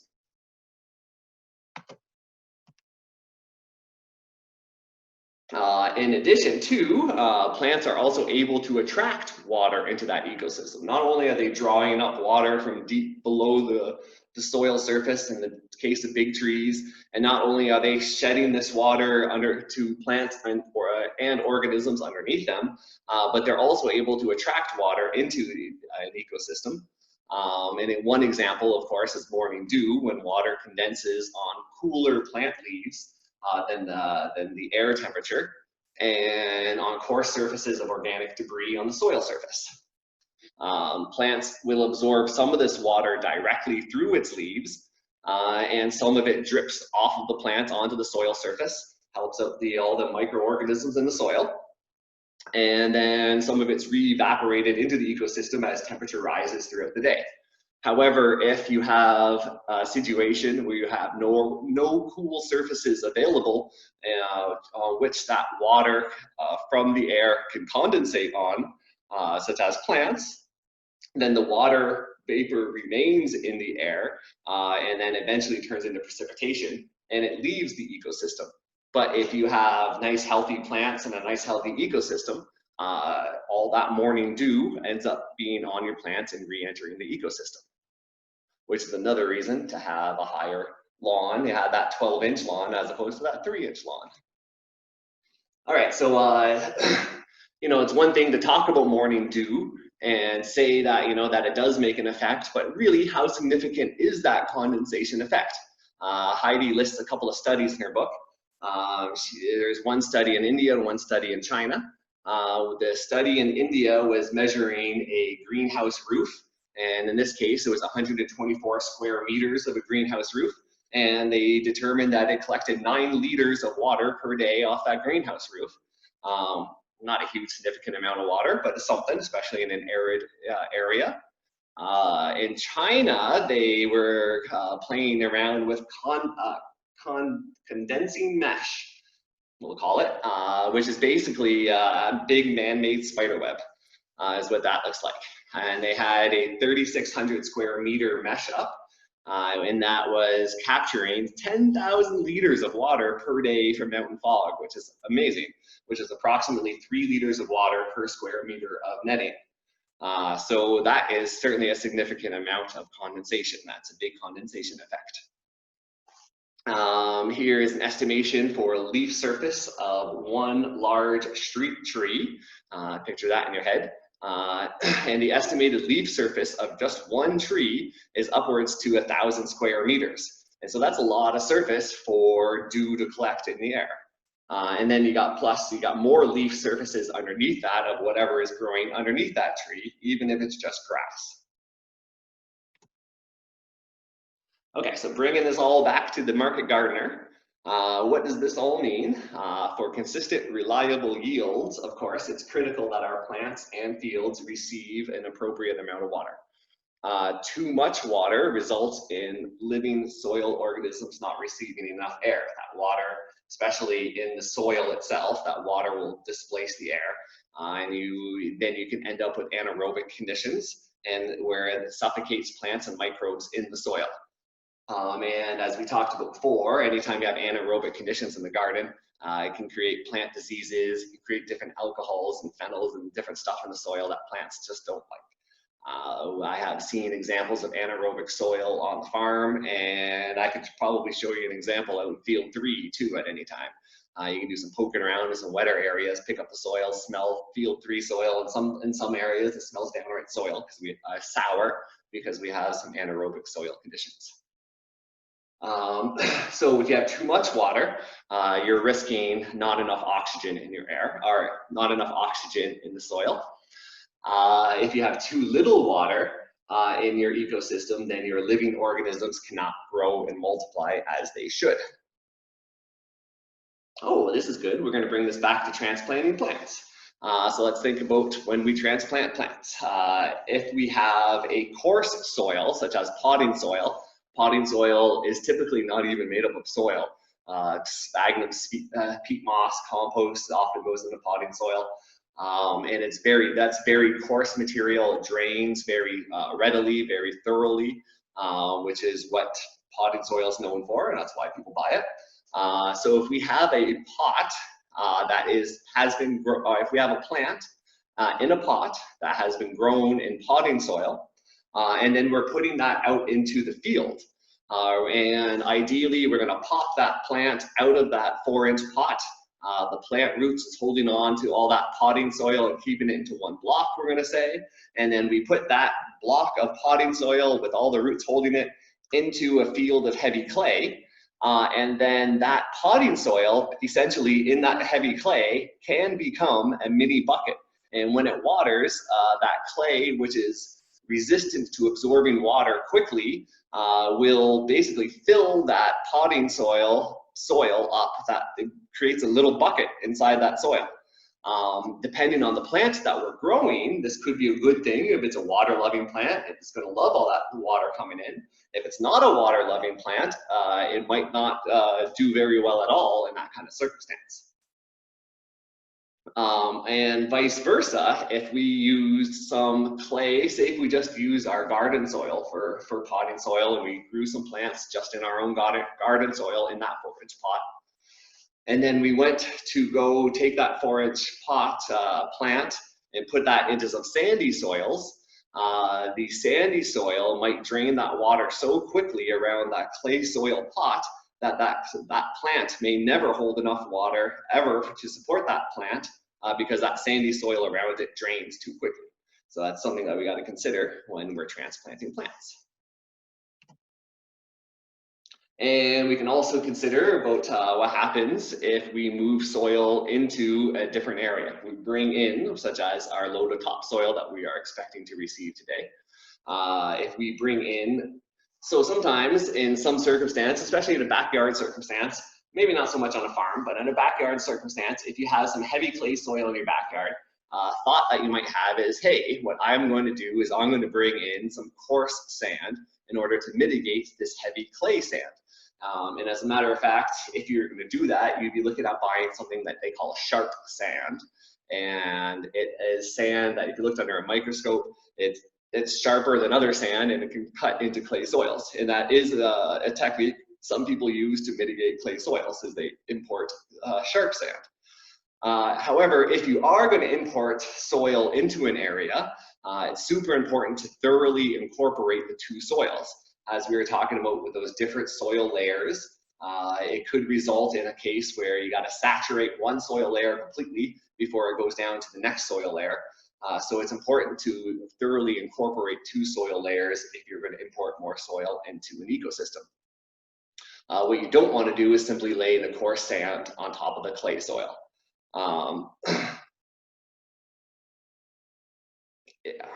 In addition to, plants are also able to attract water into that ecosystem. Not only are they drawing up water from deep below the soil surface in the case of big trees, and not only are they shedding this water to plants and organisms underneath them, but they're also able to attract water into an ecosystem. And in one example, of course, is morning dew, when water condenses on cooler plant leaves than the air temperature, and on coarse surfaces of organic debris on the soil surface. Plants will absorb some of this water directly through its leaves, and some of it drips off of the plant onto the soil surface, helps out all the microorganisms in the soil, and then some of it's re-evaporated into the ecosystem as temperature rises throughout the day. However, if you have a situation where you have no cool surfaces available on which that water from the air can condensate on, such as plants, then the water vapor remains in the air and then eventually turns into precipitation, and it leaves the ecosystem. But if you have nice healthy plants and a nice healthy ecosystem, all that morning dew ends up being on your plants and re-entering the ecosystem, which is another reason to have a higher lawn. You have that 12-inch lawn as opposed to that 3-inch lawn. All right, so you know, it's one thing to talk about morning dew and say that, you know, that it does make an effect, but really, how significant is that condensation effect? Heide lists a couple of studies in her book. There's one study in India and one study in China. The study in India was measuring a greenhouse roof, and in this case, it was 124 square meters of a greenhouse roof, and they determined that it collected 9 liters of water per day off that greenhouse roof. Not a huge significant amount of water, but something, especially in an arid area. In China, they were playing around with condensing mesh, we'll call it, which is basically a big man-made spider web, is what that looks like. And they had a 3,600 square meter mesh up, and that was capturing 10,000 liters of water per day from mountain fog, which is amazing, which is approximately 3 liters of water per square meter of netting. So that is certainly a significant amount of condensation. That's a big condensation effect. Here is an estimation for a leaf surface of one large street tree. Picture that in your head. And the estimated leaf surface of just one tree is upwards to 1,000 square meters. And so that's a lot of surface for dew to collect in the air. And then you got more leaf surfaces underneath that of whatever is growing underneath that tree, even if it's just grass. Okay, so bringing this all back to the market gardener, what does this all mean? For consistent, reliable yields, of course, it's critical that our plants and fields receive an appropriate amount of water. Too much water results in living soil organisms not receiving enough air. That water, especially in the soil itself, that water will displace the air, and then you can end up with anaerobic conditions, and where it suffocates plants and microbes in the soil. And as we talked about before, anytime you have anaerobic conditions in the garden, it can create plant diseases, it can create different alcohols and phenols and different stuff in the soil that plants just don't like. I have seen examples of anaerobic soil on the farm, and I could probably show you an example out in field 3 too at any time. You can do some poking around in some wetter areas, pick up the soil, smell field 3 soil. In some areas, it smells downright soil because we sour because we have some anaerobic soil conditions. So if you have too much water, you're risking not enough oxygen in your air, or not enough oxygen in the soil. If you have too little water in your ecosystem, then your living organisms cannot grow and multiply as they should. Oh, this is good. We're going to bring this back to transplanting plants. So let's think about when we transplant plants. If we have a coarse soil, such as potting soil is typically not even made up of soil. Sphagnum, peat moss, compost often goes into potting soil. And that's very coarse material. It drains very readily, very thoroughly, which is what potting soil is known for, and that's why people buy it. So if we have a pot if we have a plant in a pot that has been grown in potting soil, and then we're putting that out into the field. And ideally, we're going to pop that plant out of that 4-inch pot. The plant roots is holding on to all that potting soil and keeping it into one block, we're going to say. And then we put that block of potting soil with all the roots holding it into a field of heavy clay. And then that potting soil, essentially in that heavy clay, can become a mini bucket. And when it waters, that clay, which is resistant to absorbing water quickly, will basically fill that potting soil up. That it creates a little bucket inside that soil. Depending on the plant that we're growing, this could be a good thing. If it's a water-loving plant, it's going to love all that water coming in. If it's not a water-loving plant, it might not do very well at all in that kind of circumstance. And vice versa, if we used some clay, say if we just used our garden soil for potting soil, and we grew some plants just in our own garden soil in that 4-inch pot, and then we went to go take that 4-inch pot plant and put that into some sandy soils, the sandy soil might drain that water so quickly around that clay soil pot that plant may never hold enough water ever to support that plant, because that sandy soil around it drains too quickly. So that's something that we got to consider when we're transplanting plants. And we can also consider about what happens if we move soil into a different area. We bring in, such as our load of topsoil that we are expecting to receive today. If we bring in, so sometimes in some circumstance, especially in a backyard circumstance, maybe not so much on a farm, but in a backyard circumstance, if you have some heavy clay soil in your backyard, thought that you might have is, hey, what I'm going to do is I'm going to bring in some coarse sand in order to mitigate this heavy clay sand. And as a matter of fact, if you're going to do that, you'd be looking at buying something that they call sharp sand. And it is sand that if you looked under a microscope, it's sharper than other sand, and it can cut into clay soils. And that is a technique some people use to mitigate clay soils, is they import sharp sand. However, if you are going to import soil into an area, it's super important to thoroughly incorporate the two soils. As we were talking about with those different soil layers, it could result in a case where you got to saturate one soil layer completely before it goes down to the next soil layer. So it's important to thoroughly incorporate two soil layers if you're going to import more soil into an ecosystem. What you don't want to do is simply lay the coarse sand on top of the clay soil. Yeah.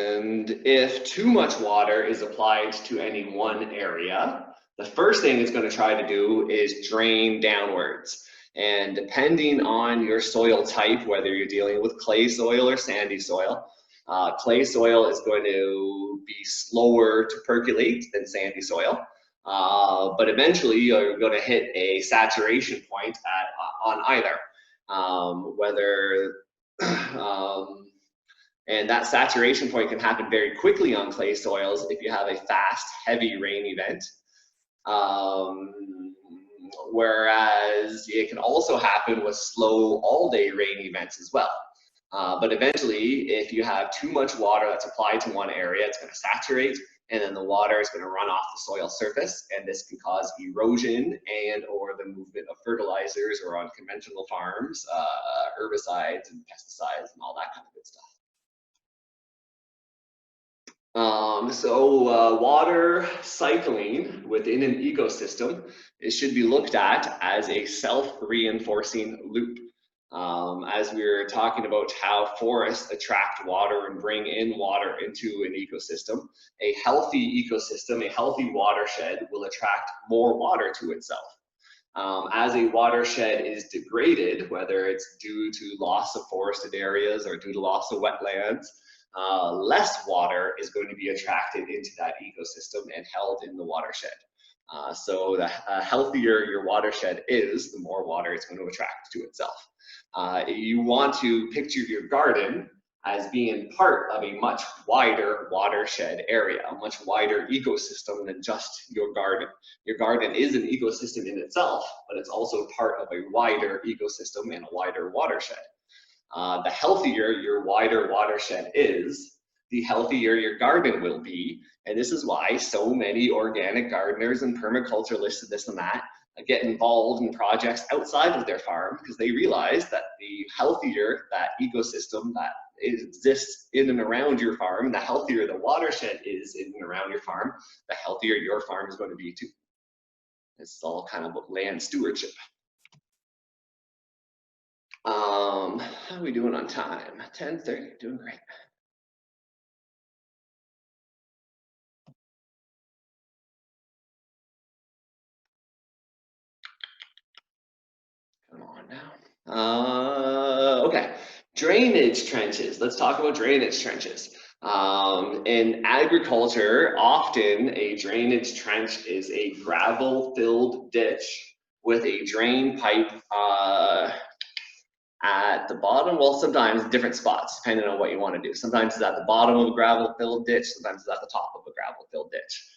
And if too much water is applied to any one area, the first thing it's going to try to do is drain downwards. And depending on your soil type, whether you're dealing with clay soil or sandy soil, clay soil is going to be slower to percolate than sandy soil. But eventually you're going to hit a saturation point on either. And that saturation point can happen very quickly on clay soils if you have a fast, heavy rain event. Whereas it can also happen with slow, all-day rain events as well. But eventually, if you have too much water that's applied to one area, it's going to saturate, and then the water is going to run off the soil surface, and this can cause erosion and or the movement of fertilizers, or on conventional farms, herbicides and pesticides and all that kind of good stuff. Water cycling within an ecosystem, it should be looked at as a self-reinforcing loop. As we were talking about how forests attract water and bring in water into an ecosystem, a healthy ecosystem, a healthy watershed will attract more water to itself. As a watershed is degraded, whether it's due to loss of forested areas or due to loss of wetlands, less water is going to be attracted into that ecosystem and held in the watershed. So the healthier your watershed is, the more water it's going to attract to itself. You want to picture your garden as being part of a much wider watershed area, a much wider ecosystem than just your garden. Your garden is an ecosystem in itself, but it's also part of a wider ecosystem and a wider watershed. The healthier your wider watershed is, the healthier your garden will be. And this is why so many organic gardeners and permaculturalists and this and that get involved in projects outside of their farm, because they realize that the healthier that ecosystem that exists in and around your farm, the healthier the watershed is in and around your farm, the healthier your farm is going to be too. It's all kind of land stewardship. How are we doing on time? 10:30, doing great. Come on now. Okay, drainage trenches. Let's talk about drainage trenches. In agriculture, often a drainage trench is a gravel-filled ditch with a drain pipe at the bottom. Well, sometimes different spots, depending on what you want to do. Sometimes it's at the bottom of a gravel-filled ditch, sometimes it's at the top of a gravel-filled ditch.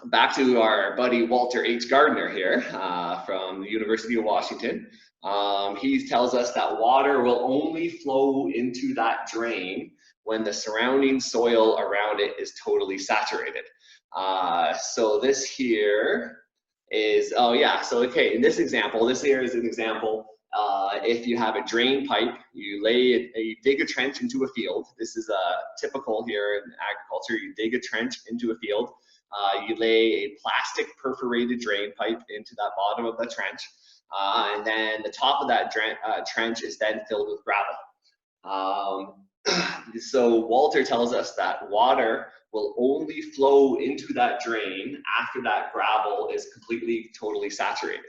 Back to our buddy Walter H. Gardner here from the University of Washington. He tells us that water will only flow into that drain when the surrounding soil around it is totally saturated. So this here is, oh yeah, so okay, in this example, this here is an example. If you have a drain pipe, you dig a trench into a field. This is typical here in agriculture. You dig a trench into a field. You lay a plastic perforated drain pipe into that bottom of the trench, and then the top of that trench is then filled with gravel. So Walter tells us that water will only flow into that drain after that gravel is completely, totally saturated.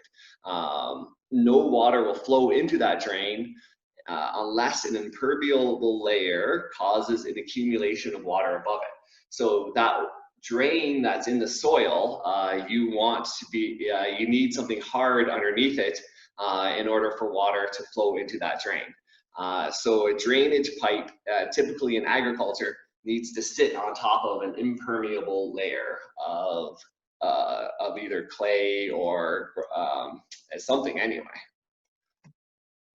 No water will flow into that drain unless an impermeable layer causes an accumulation of water above it. So that drain that's in the soil, you need something hard underneath it in order for water to flow into that drain. So a drainage pipe, typically in agriculture, needs to sit on top of an impermeable layer of either clay or something anyway.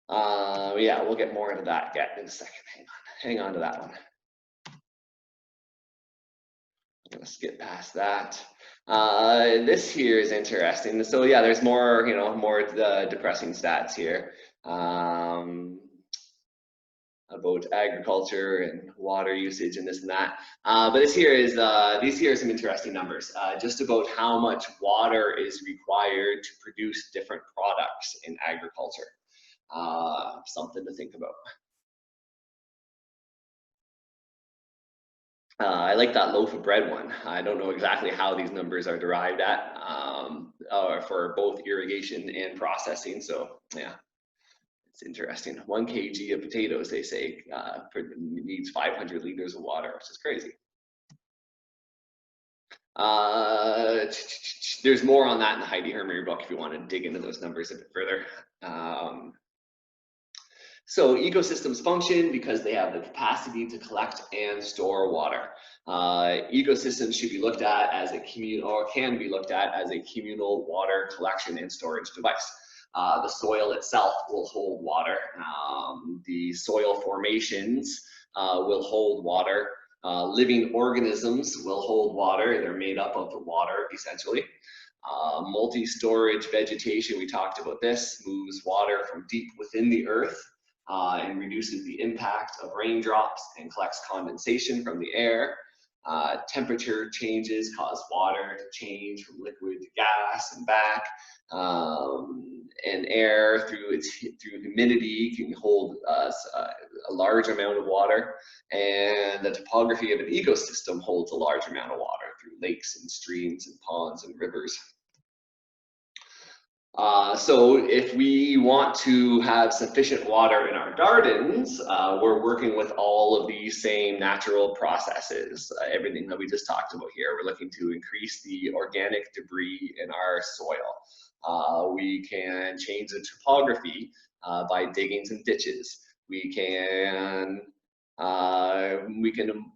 Yeah, we'll get more into that in a second. Hang on to that one. I'm gonna skip past that. This here is interesting. So yeah, there's more, more depressing stats here about agriculture and water usage and this and that. But these here are some interesting numbers, just about how much water is required to produce different products in agriculture. Something to think about. I like that loaf of bread one. I don't know exactly how these numbers are derived at for both irrigation and processing. So yeah, it's interesting. 1 kg of potatoes, they say, needs 500 liters of water, which is crazy. There's more on that in the Heide Hermery book if you want to dig into those numbers a bit further. So ecosystems function because they have the capacity to collect and store water. Ecosystems should be looked at as a can be looked at as a communal water collection and storage device. The soil itself will hold water. The soil formations will hold water. Living organisms will hold water. They're made up of the water, essentially. Multi-storage vegetation, we talked about this, moves water from deep within the earth and reduces the impact of raindrops and collects condensation from the air. Temperature changes cause water to change from liquid to gas and back. And air through humidity can hold a large amount of water, and the topography of an ecosystem holds a large amount of water through lakes and streams and ponds and rivers. So if we want to have sufficient water in our gardens, we're working with all of these same natural processes, everything that we just talked about here. We're looking to increase the organic debris in our soil. We can change the topography by digging some ditches. We can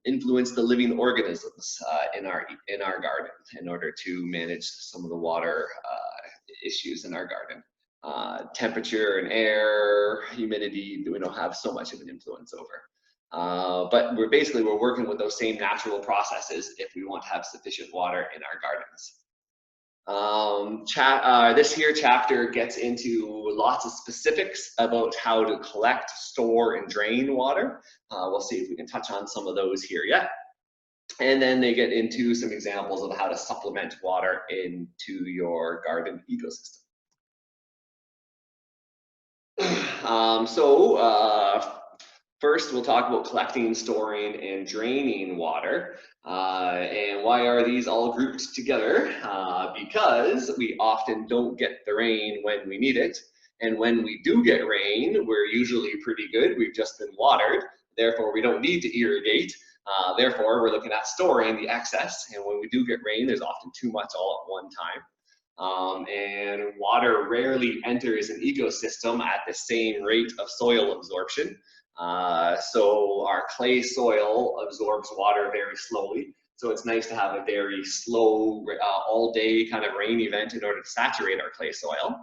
influence the living organisms in our garden in order to manage some of the water issues in our garden. Temperature and air, humidity, we don't have so much of an influence over. But we're working with those same natural processes if we want to have sufficient water in our gardens. This here chapter gets into lots of specifics about how to collect, store, and drain water. We'll see if we can touch on some of those here yet. And then they get into some examples of how to supplement water into your garden ecosystem. First, we'll talk about collecting, storing, and draining water. And why are these all grouped together? Because we often don't get the rain when we need it. And when we do get rain, we're usually pretty good. We've just been watered. Therefore, we don't need to irrigate. Therefore, we're looking at storing the excess. And when we do get rain, there's often too much all at one time. And water rarely enters an ecosystem at the same rate of soil absorption. So our clay soil absorbs water very slowly. So it's nice to have a very slow, all day kind of rain event in order to saturate our clay soil.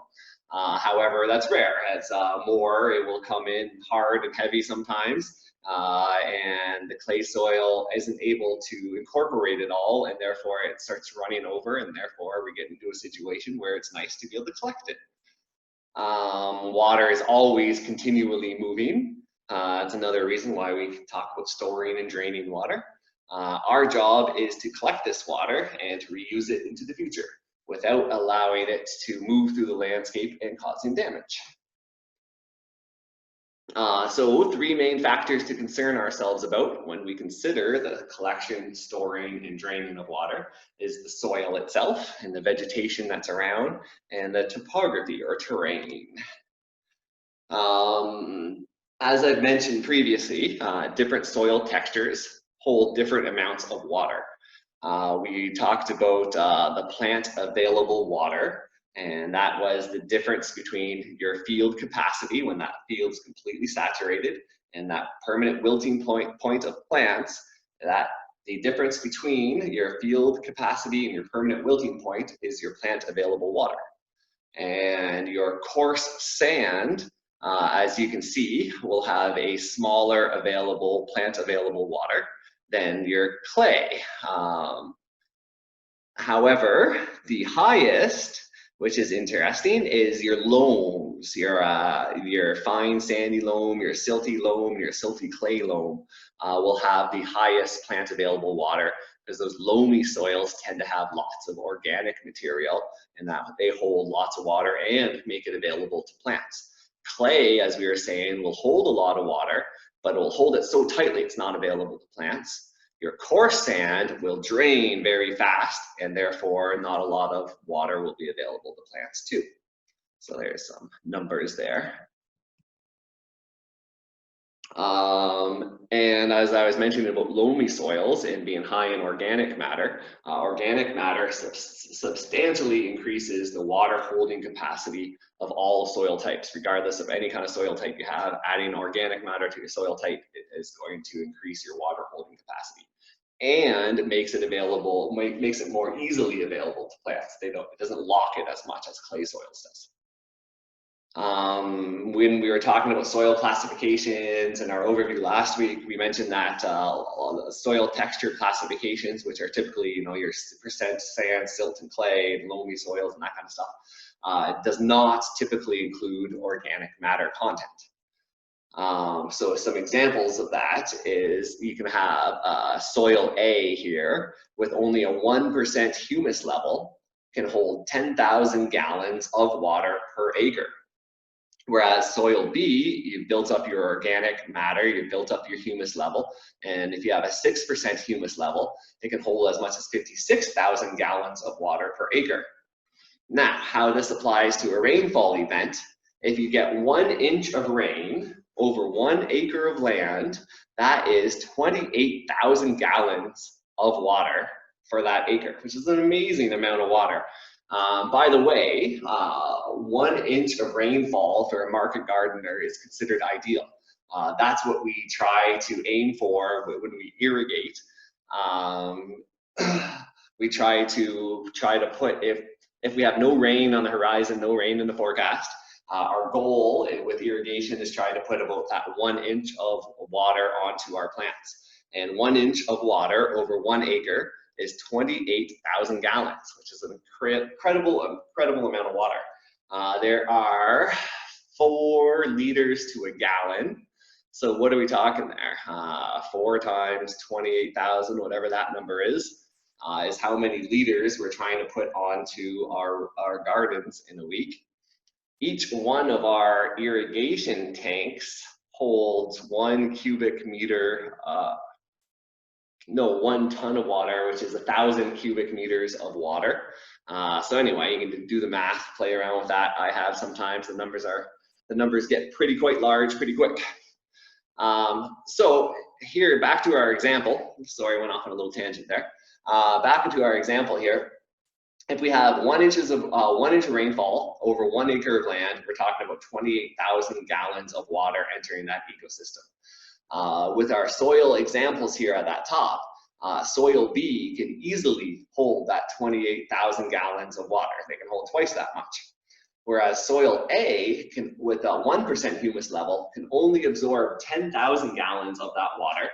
However, that's rare. As more, it will come in hard and heavy sometimes. And the clay soil isn't able to incorporate it all, and therefore it starts running over, and therefore we get into a situation where it's nice to be able to collect it. Water is always continually moving. That's another reason why we talk about storing and draining water. Our job is to collect this water and to reuse it into the future without allowing it to move through the landscape and causing damage. So 3 main factors to concern ourselves about when we consider the collection, storing, and draining of water is the soil itself and the vegetation that's around, and the topography or terrain. As I've mentioned previously, different soil textures hold different amounts of water. We talked about the plant available water, and that was the difference between your field capacity when that field is completely saturated and that permanent wilting point of plants. That the difference between your field capacity and your permanent wilting point is your plant available water. And your coarse sand, as you can see, will have a smaller plant available water than your clay. However, the highest, which is interesting, is your loams, your fine sandy loam, your silty loam, your silty clay loam will have the highest plant available water, because those loamy soils tend to have lots of organic material, and that they hold lots of water and make it available to plants. Clay, as we were saying, will hold a lot of water, but it will hold it so tightly it's not available to plants. Your coarse sand will drain very fast, and therefore not a lot of water will be available to plants too. So there's some numbers there. And as I was mentioning about loamy soils and being high in organic matter substantially increases the water holding capacity of all soil types, regardless of any kind of soil type you have. Adding organic matter to your soil type is going to increase your water holding capacity, and makes it available, makes it more easily available to plants. It doesn't lock it as much as clay soils does. When we were talking about soil classifications in our overview last week, we mentioned that soil texture classifications, which are typically, your percent sand, silt, and clay, and loamy soils, and that kind of stuff, does not typically include organic matter content. So some examples of that is you can have soil A here with only a 1% humus level can hold 10,000 gallons of water per acre. Whereas soil B, you've built up your organic matter, you've built up your humus level, and if you have a 6% humus level, it can hold as much as 56,000 gallons of water per acre. Now, how this applies to a rainfall event, if you get 1 inch of rain over 1 acre of land, that is 28,000 gallons of water for that acre, which is an amazing amount of water. By the way, 1 inch of rainfall for a market gardener is considered ideal. That's what we try to aim for when we irrigate. We try to put, if we have no rain on the horizon, no rain in the forecast, our goal with irrigation is try to put about that 1 inch of water onto our plants. And 1 inch of water over 1 acre is 28,000 gallons, which is an incredible amount of water. There are 4 liters to a gallon. So what are we talking there? 4 times 28,000, whatever that number is how many liters we're trying to put onto our gardens in a week. Each one of our irrigation tanks holds 1 cubic meter, 1 ton of water, which is 1,000 cubic meters of water. So anyway, you can do the math, play around with that. I have sometimes the numbers get quite large pretty quick. So here, back to our example. Sorry, I went off on a little tangent there. Back into our example here. If we have 1 inch of rainfall over 1 acre of land, we're talking about 28,000 gallons of water entering that ecosystem. With our soil examples here at that top, soil B can easily hold that 28,000 gallons of water. They can hold twice that much. Whereas soil A, with a 1% humus level, can only absorb 10,000 gallons of that water,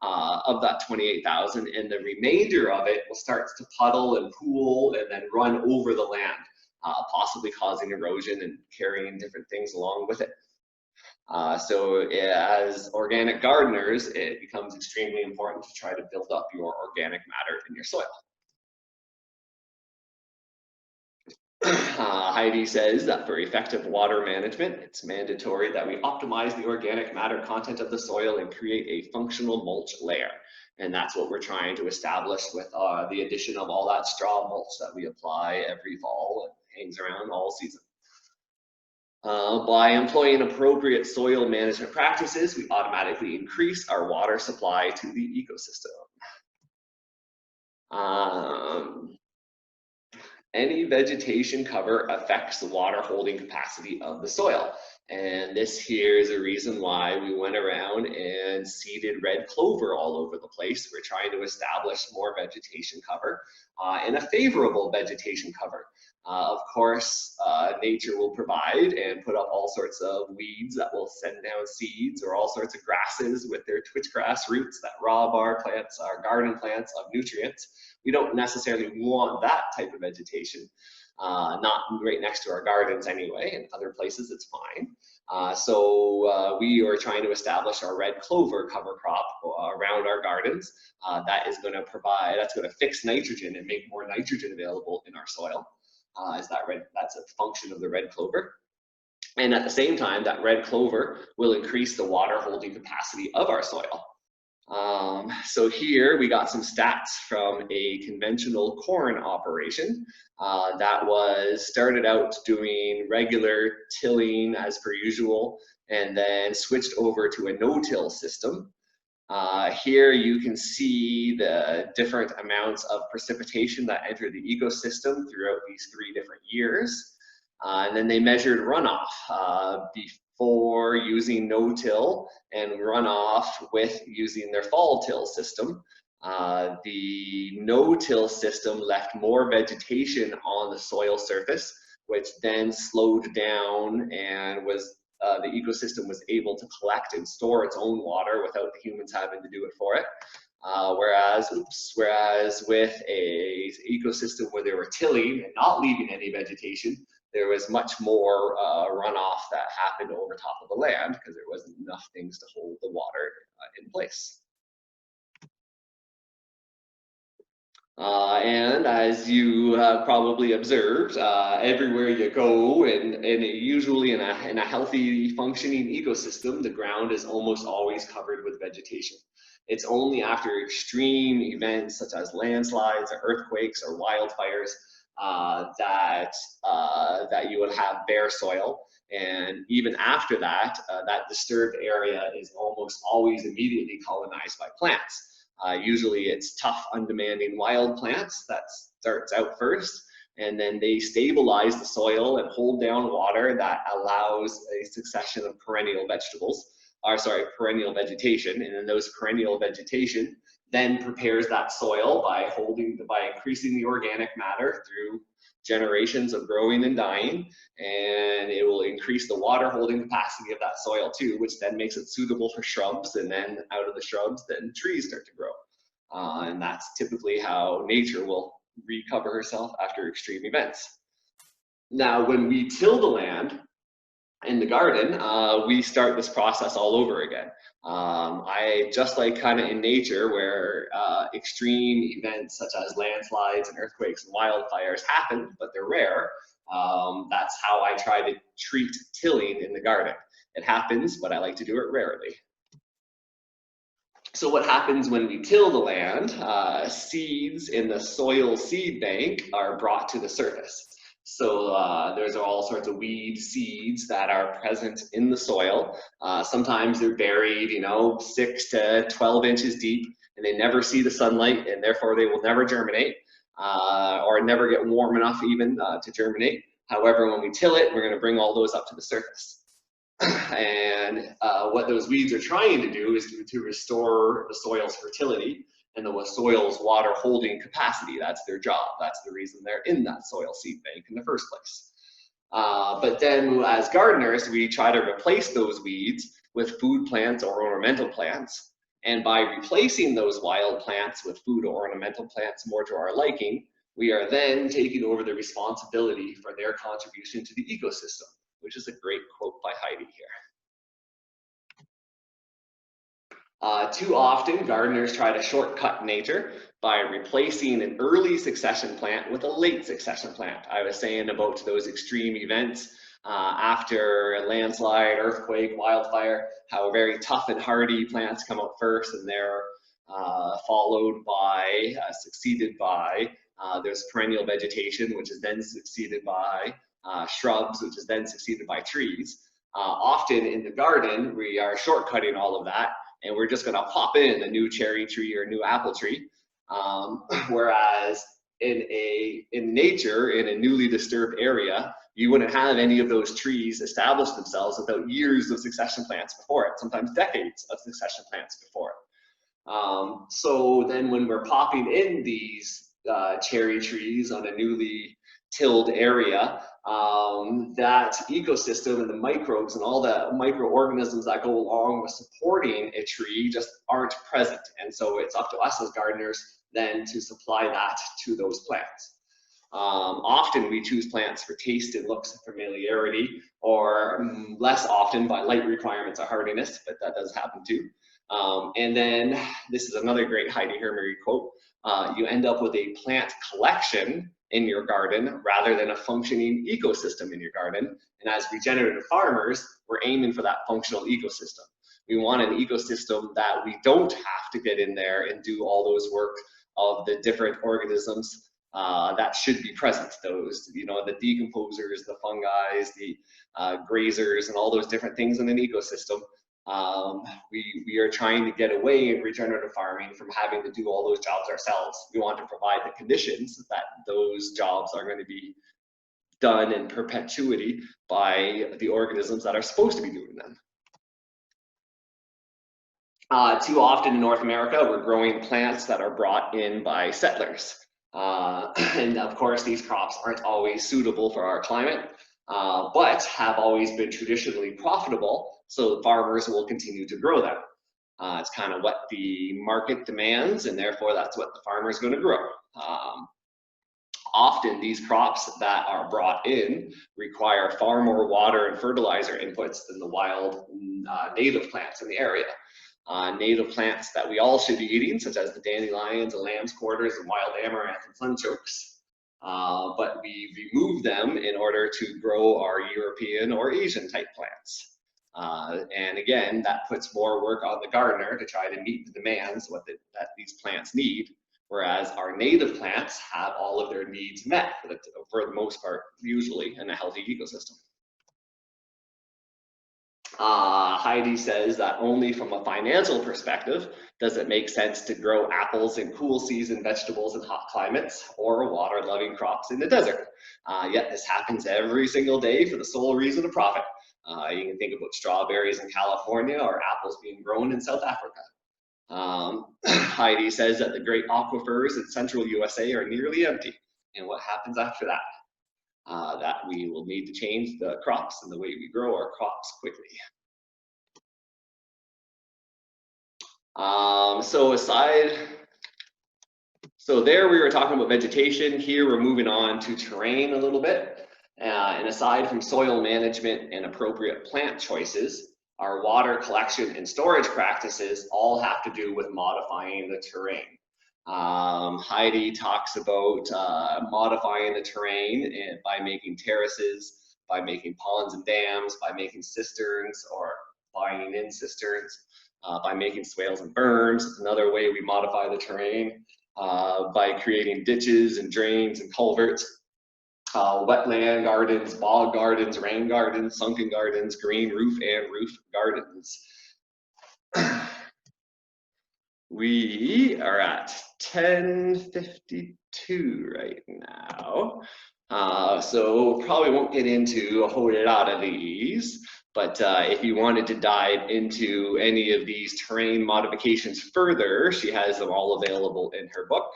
of that 28,000, and the remainder of it will start to puddle and pool and then run over the land, possibly causing erosion and carrying different things along with it. So as organic gardeners, it becomes extremely important to try to build up your organic matter in your soil. Heide says that for effective water management, it's mandatory that we optimize the organic matter content of the soil and create a functional mulch layer. And that's what we're trying to establish with the addition of all that straw mulch that we apply every fall and hangs around all season. By employing appropriate soil management practices, we automatically increase our water supply to the ecosystem. Any vegetation cover affects the water holding capacity of the soil. And this here is a reason why we went around and seeded red clover all over the place. We're trying to establish more vegetation cover and a favorable vegetation cover. Of course, nature will provide and put up all sorts of weeds that will send down seeds, or all sorts of grasses with their twitchgrass roots that rob our plants, our garden plants, of nutrients. We don't necessarily want that type of vegetation, not right next to our gardens anyway. In other places, it's fine. So we are trying to establish our red clover cover crop around our gardens. That is going to provide, that's going to fix nitrogen and make more nitrogen available in our soil. That's a function of the red clover. And at the same time, that red clover will increase the water holding capacity of our soil. So here we got some stats from a conventional corn operation that was started out doing regular tilling as per usual, and then switched over to a no-till system. Here you can see the different amounts of precipitation that enter the ecosystem throughout these 3 different years. And then they measured runoff before using no-till and runoff with using their fall till system. The no-till system left more vegetation on the soil surface, which then slowed down and was the ecosystem was able to collect and store its own water without the humans having to do it for it. Whereas with a ecosystem where they were tilling and not leaving any vegetation, there was much more runoff that happened over top of the land because there wasn't enough things to hold the water in place. And as you have probably observed, everywhere you go, and usually in a healthy functioning ecosystem, the ground is almost always covered with vegetation. It's only after extreme events such as landslides or earthquakes or wildfires that you would have bare soil. And even after that, that disturbed area is almost always immediately colonized by plants. Usually it's tough, undemanding wild plants that starts out first, and then they stabilize the soil and hold down water that allows a succession of perennial vegetables. perennial vegetation, and then those perennial vegetation then prepares that soil by increasing the organic matter through generations of growing and dying, and it will increase the water holding capacity of that soil too, which then makes it suitable for shrubs, and then out of the shrubs then trees start to grow. And that's typically how nature will recover herself after extreme events. Now, when we till the land in the garden, we start this process all over again. Just like kind of in nature where extreme events such as landslides and earthquakes and wildfires happen, but they're rare, that's how I try to treat tilling in the garden. It happens, but I like to do it rarely. So what happens when we till the land? Seeds in the soil seed bank are brought to the surface. So there's all sorts of weed seeds that are present in the soil. Sometimes they're buried, 6 to 12 inches deep, and they never see the sunlight, and therefore they will never germinate, or never get warm enough even to germinate. However, when we till it, we're going to bring all those up to the surface. And what those weeds are trying to do is to restore the soil's fertility and the soil's water holding capacity. That's their job. That's the reason they're in that soil seed bank in the first place. But then as gardeners, we try to replace those weeds with food plants or ornamental plants. And by replacing those wild plants with food or ornamental plants more to our liking, we are then taking over the responsibility for their contribution to the ecosystem, which is a great quote by Heide here. Too often, gardeners try to shortcut nature by replacing an early succession plant with a late succession plant. I was saying about those extreme events after a landslide, earthquake, wildfire, how very tough and hardy plants come out first, and they're followed by, succeeded by, there's perennial vegetation, which is then succeeded by shrubs, which is then succeeded by trees. Often in the garden, we are shortcutting all of that, and we're just going to pop in a new cherry tree or a new apple tree. Whereas in nature, in a newly disturbed area, you wouldn't have any of those trees establish themselves without years of succession plants before it, sometimes decades of succession plants before it. So then when we're popping in these cherry trees on a newly tilled area, that ecosystem and the microbes and all the microorganisms that go along with supporting a tree just aren't present. And so it's up to us as gardeners then to supply that to those plants. Often we choose plants for taste and looks and familiarity, or less often by light requirements or hardiness, but that does happen too. And then this is another great Heide Hermery quote. You end up with a plant collection in your garden rather than a functioning ecosystem in your garden. And as regenerative farmers, we're aiming for that functional ecosystem. We want an ecosystem that we don't have to get in there and do all those work of the different organisms that should be present. Those, the decomposers, the fungi, the grazers, and all those different things in an ecosystem. We are trying to get away in regenerative farming from having to do all those jobs ourselves. We want to provide the conditions that those jobs are going to be done in perpetuity by the organisms that are supposed to be doing them. Too often in North America, we're growing plants that are brought in by settlers. And of course, these crops aren't always suitable for our climate, but have always been traditionally profitable, so farmers will continue to grow them. It's kind of what the market demands, and therefore that's what the farmer is going to grow. Often these crops that are brought in require far more water and fertilizer inputs than the wild native plants in the area. Native plants that we all should be eating, such as the dandelions, the lamb's quarters, and wild amaranth and sunchokes. But we remove them in order to grow our European or Asian type plants. And again, that puts more work on the gardener to try to meet the demands that these plants need, whereas our native plants have all of their needs met for the most part, usually in a healthy ecosystem. Heide says that only from a financial perspective does it make sense to grow apples in cool season vegetables in hot climates or water-loving crops in the desert. Yet this happens every single day for the sole reason of profit. You can think about strawberries in California or apples being grown in South Africa. Heide says that the great aquifers in central USA are nearly empty. And what happens after that? That we will need to change the crops and the way we grow our crops quickly. So there we were talking about vegetation. Here we're moving on to terrain a little bit. And aside from soil management and appropriate plant choices, our water collection and storage practices all have to do with modifying the terrain. Heide talks about modifying the terrain and by making terraces, by making ponds and dams, by making cisterns or buying in cisterns, by making swales and berms. Another way we modify the terrain, by creating ditches and drains and culverts. Wetland gardens, bog gardens, rain gardens, sunken gardens, green roof and roof gardens. We are at 10:52 right now. So probably won't get into a whole lot of these, but if you wanted to dive into any of these terrain modifications further, she has them all available in her book.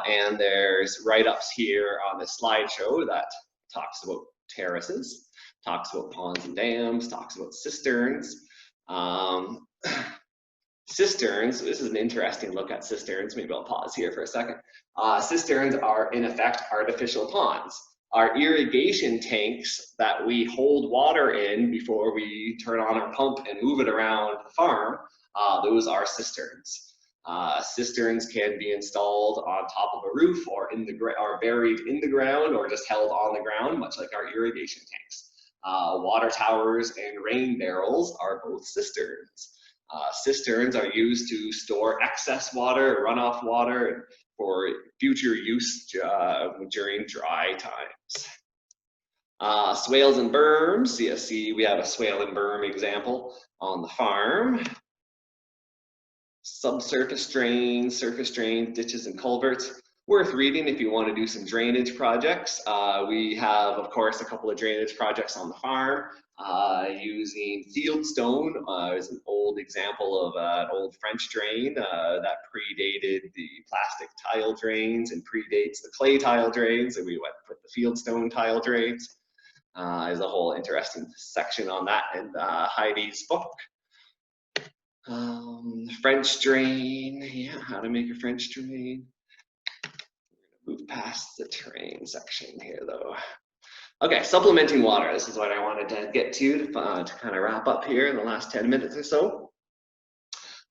And there's write-ups here on the slideshow that talks about terraces, talks about ponds and dams, talks about cisterns. Cisterns, this is an interesting look at cisterns. Maybe I'll pause here for a second. Cisterns are in effect artificial ponds. Our irrigation tanks that we hold water in before we turn on our pump and move it around the farm, those are cisterns. Cisterns can be installed on top of a roof or are buried in the ground or just held on the ground, much like our irrigation tanks. Water towers and rain barrels are both cisterns. Cisterns are used to store excess water, runoff water, for future use during dry times. Swales and berms, see we have a swale and berm example on the farm. Subsurface drains, surface drains, ditches and culverts. Worth reading if you want to do some drainage projects. We have, of course, a couple of drainage projects on the farm. Using fieldstone is an old example of an old French drain that predated the plastic tile drains and predates the clay tile drains, and we went with the fieldstone tile drains. There's a whole interesting section on that in Heide's book. French drain, yeah, how to make a French drain. Move past the terrain section here though. Okay, supplementing water. This is what I wanted to get to kind of wrap up here in the last 10 minutes or so.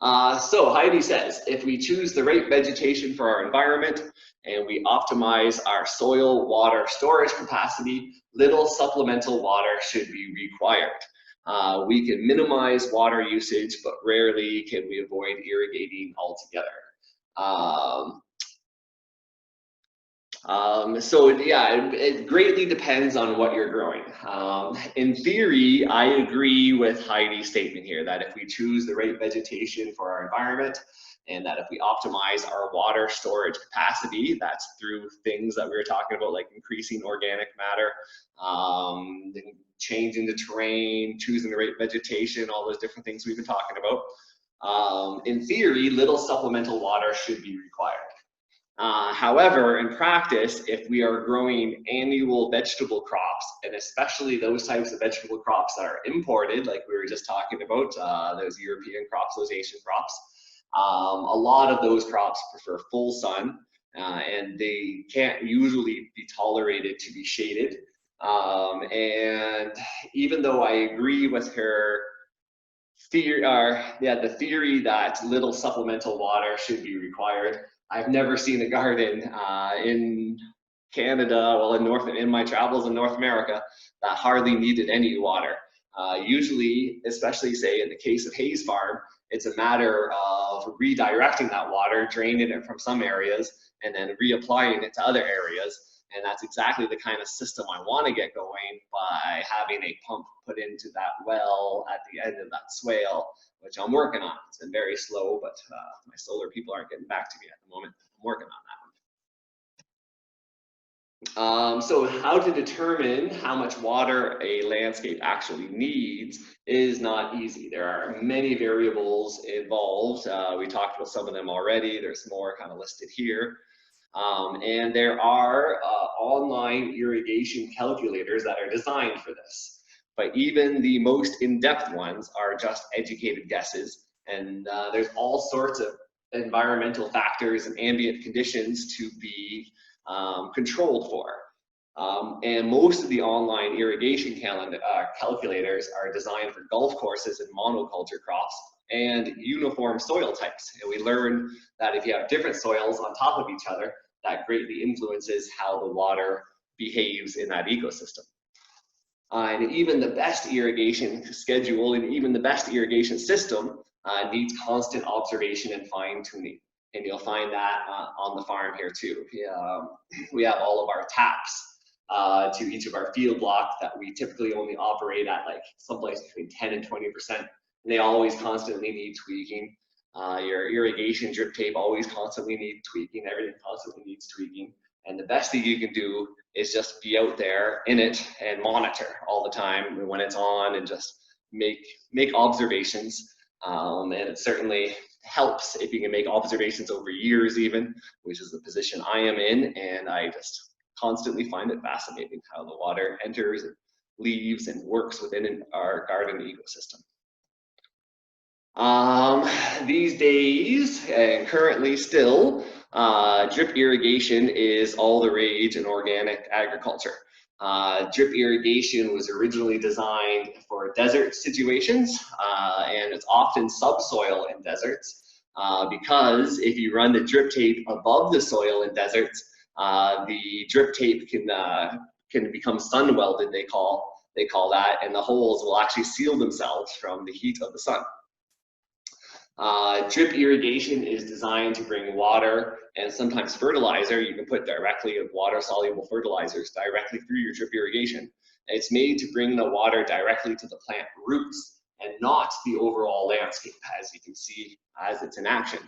So Heide says, if we choose the right vegetation for our environment and we optimize our soil water storage capacity, little supplemental water should be required. We can minimize water usage, but rarely can we avoid irrigating altogether. So yeah, it greatly depends on what you're growing. In theory, I agree with Heide's statement here that if we choose the right vegetation for our environment and that if we optimize our water storage capacity, that's through things that we were talking about, like increasing organic matter, changing the terrain, choosing the right vegetation, all those different things we've been talking about. In theory, little supplemental water should be required. However, in practice, if we are growing annual vegetable crops, and especially those types of vegetable crops that are imported, like we were just talking about, those European crops, those Asian crops, a lot of those crops prefer full sun, and they can't usually be tolerated to be shaded. And even though I agree with her theory, the theory that little supplemental water should be required, I've never seen a garden in Canada, well, in my travels in North America, that hardly needed any water. Usually, especially say in the case of Hayes Farm, it's a matter of redirecting that water, draining it from some areas, and then reapplying it to other areas. And that's exactly the kind of system I want to get going by having a pump put into that well at the end of that swale, which I'm working on. It's been very slow, but my solar people aren't getting back to me at the moment. I'm working on So how to determine how much water a landscape actually needs is not easy. There are many variables involved. We talked about some of them already. There's more kind of listed here. And there are online irrigation calculators that are designed for this. But even the most in-depth ones are just educated guesses. And there's all sorts of environmental factors and ambient conditions to be controlled for. And most of the online irrigation calculators are designed for golf courses and monoculture crops and uniform soil types. And we learned that if you have different soils on top of each other, that greatly influences how the water behaves in that ecosystem. And even the best irrigation schedule and even the best irrigation system needs constant observation and fine tuning. And you'll find that on the farm here too. We have all of our taps to each of our field blocks that we typically only operate at like someplace between 10 and 20%. And they always constantly need tweaking. Your irrigation drip tape always constantly needs tweaking. Everything constantly needs tweaking. And the best thing you can do is just be out there in it and monitor all the time when it's on and just make observations. And it certainly helps if you can make observations over years even, which is the position I am in. And I just constantly find it fascinating how the water enters and leaves and works within our garden ecosystem. These days, and currently still, drip irrigation is all the rage in organic agriculture. Drip irrigation was originally designed for desert situations, and it's often subsoil in deserts, because if you run the drip tape above the soil in deserts, the drip tape can become sun welded, they call that, and the holes will actually seal themselves from the heat of the sun. Drip irrigation is designed to bring water and sometimes fertilizer. You can put directly water-soluble fertilizers directly through your drip irrigation. And it's made to bring the water directly to the plant roots and not the overall landscape, as you can see as it's in action.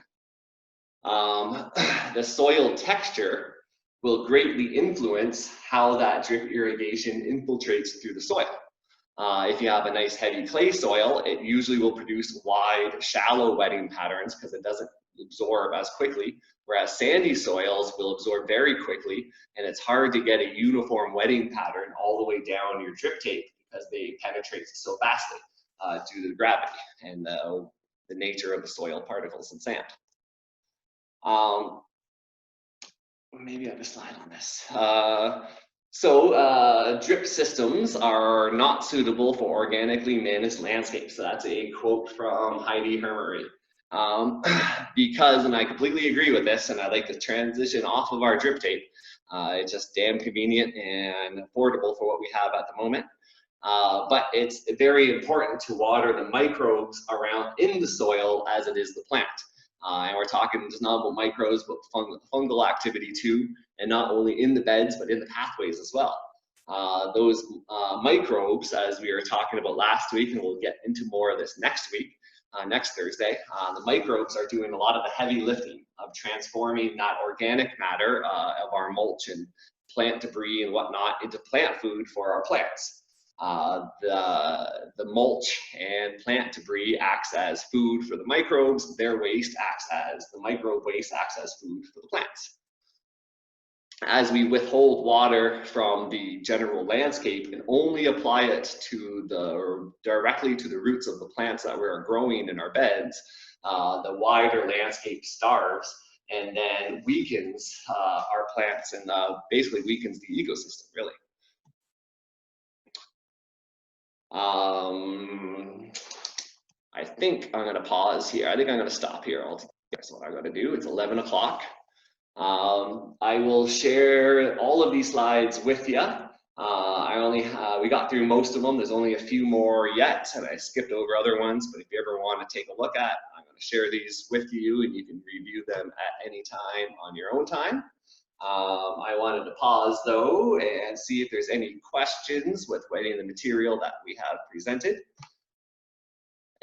The soil texture will greatly influence how that drip irrigation infiltrates through the soil. If you have a nice heavy clay soil, it usually will produce wide, shallow wetting patterns because it doesn't absorb as quickly, whereas sandy soils will absorb very quickly, and it's hard to get a uniform wetting pattern all the way down your drip tape because they penetrate so vastly due to the gravity and the nature of the soil particles and sand. Maybe I have a slide on this. Drip systems are not suitable for organically managed landscapes. So that's a quote from Heide, Hermery. Because, and I completely agree with this, and I like to transition off of our drip tape. It's just damn convenient and affordable for what we have at the moment. But it's very important to water the microbes around in the soil as it is the plant. And we're talking just not about microbes, but fungal activity too, and not only in the beds, but in the pathways as well. Those microbes, as we were talking about last week, and we'll get into more of this next week, next Thursday, the microbes are doing a lot of the heavy lifting of transforming that organic matter of our mulch and plant debris and whatnot into plant food for our plants. The mulch and plant debris acts as food for the microbes. Their waste acts as, the microbe waste acts as food for the plants. As we withhold water from the general landscape and only apply it to directly to the roots of the plants that we're growing in our beds, the wider landscape starves and then weakens our plants and basically weakens the ecosystem, really. I think I'm going to pause here. I think I'm going to stop here altogether. That's what I'm going to do. It's 11 o'clock. I will share all of these slides with you. We got through most of them. There's only a few more yet, and I skipped over other ones, but if you ever want to take a look at, I'm going to share these with you, and you can review them at any time on your own time. I wanted to pause though and see if there's any questions with any of the material that we have presented.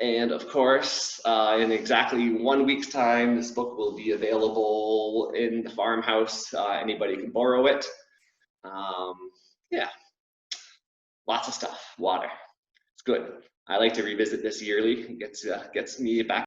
And of course, in exactly 1 week's time, this book will be available in the farmhouse. Anybody can borrow it. Yeah, lots of stuff. Water, it's good. I like to revisit this yearly. It gets me back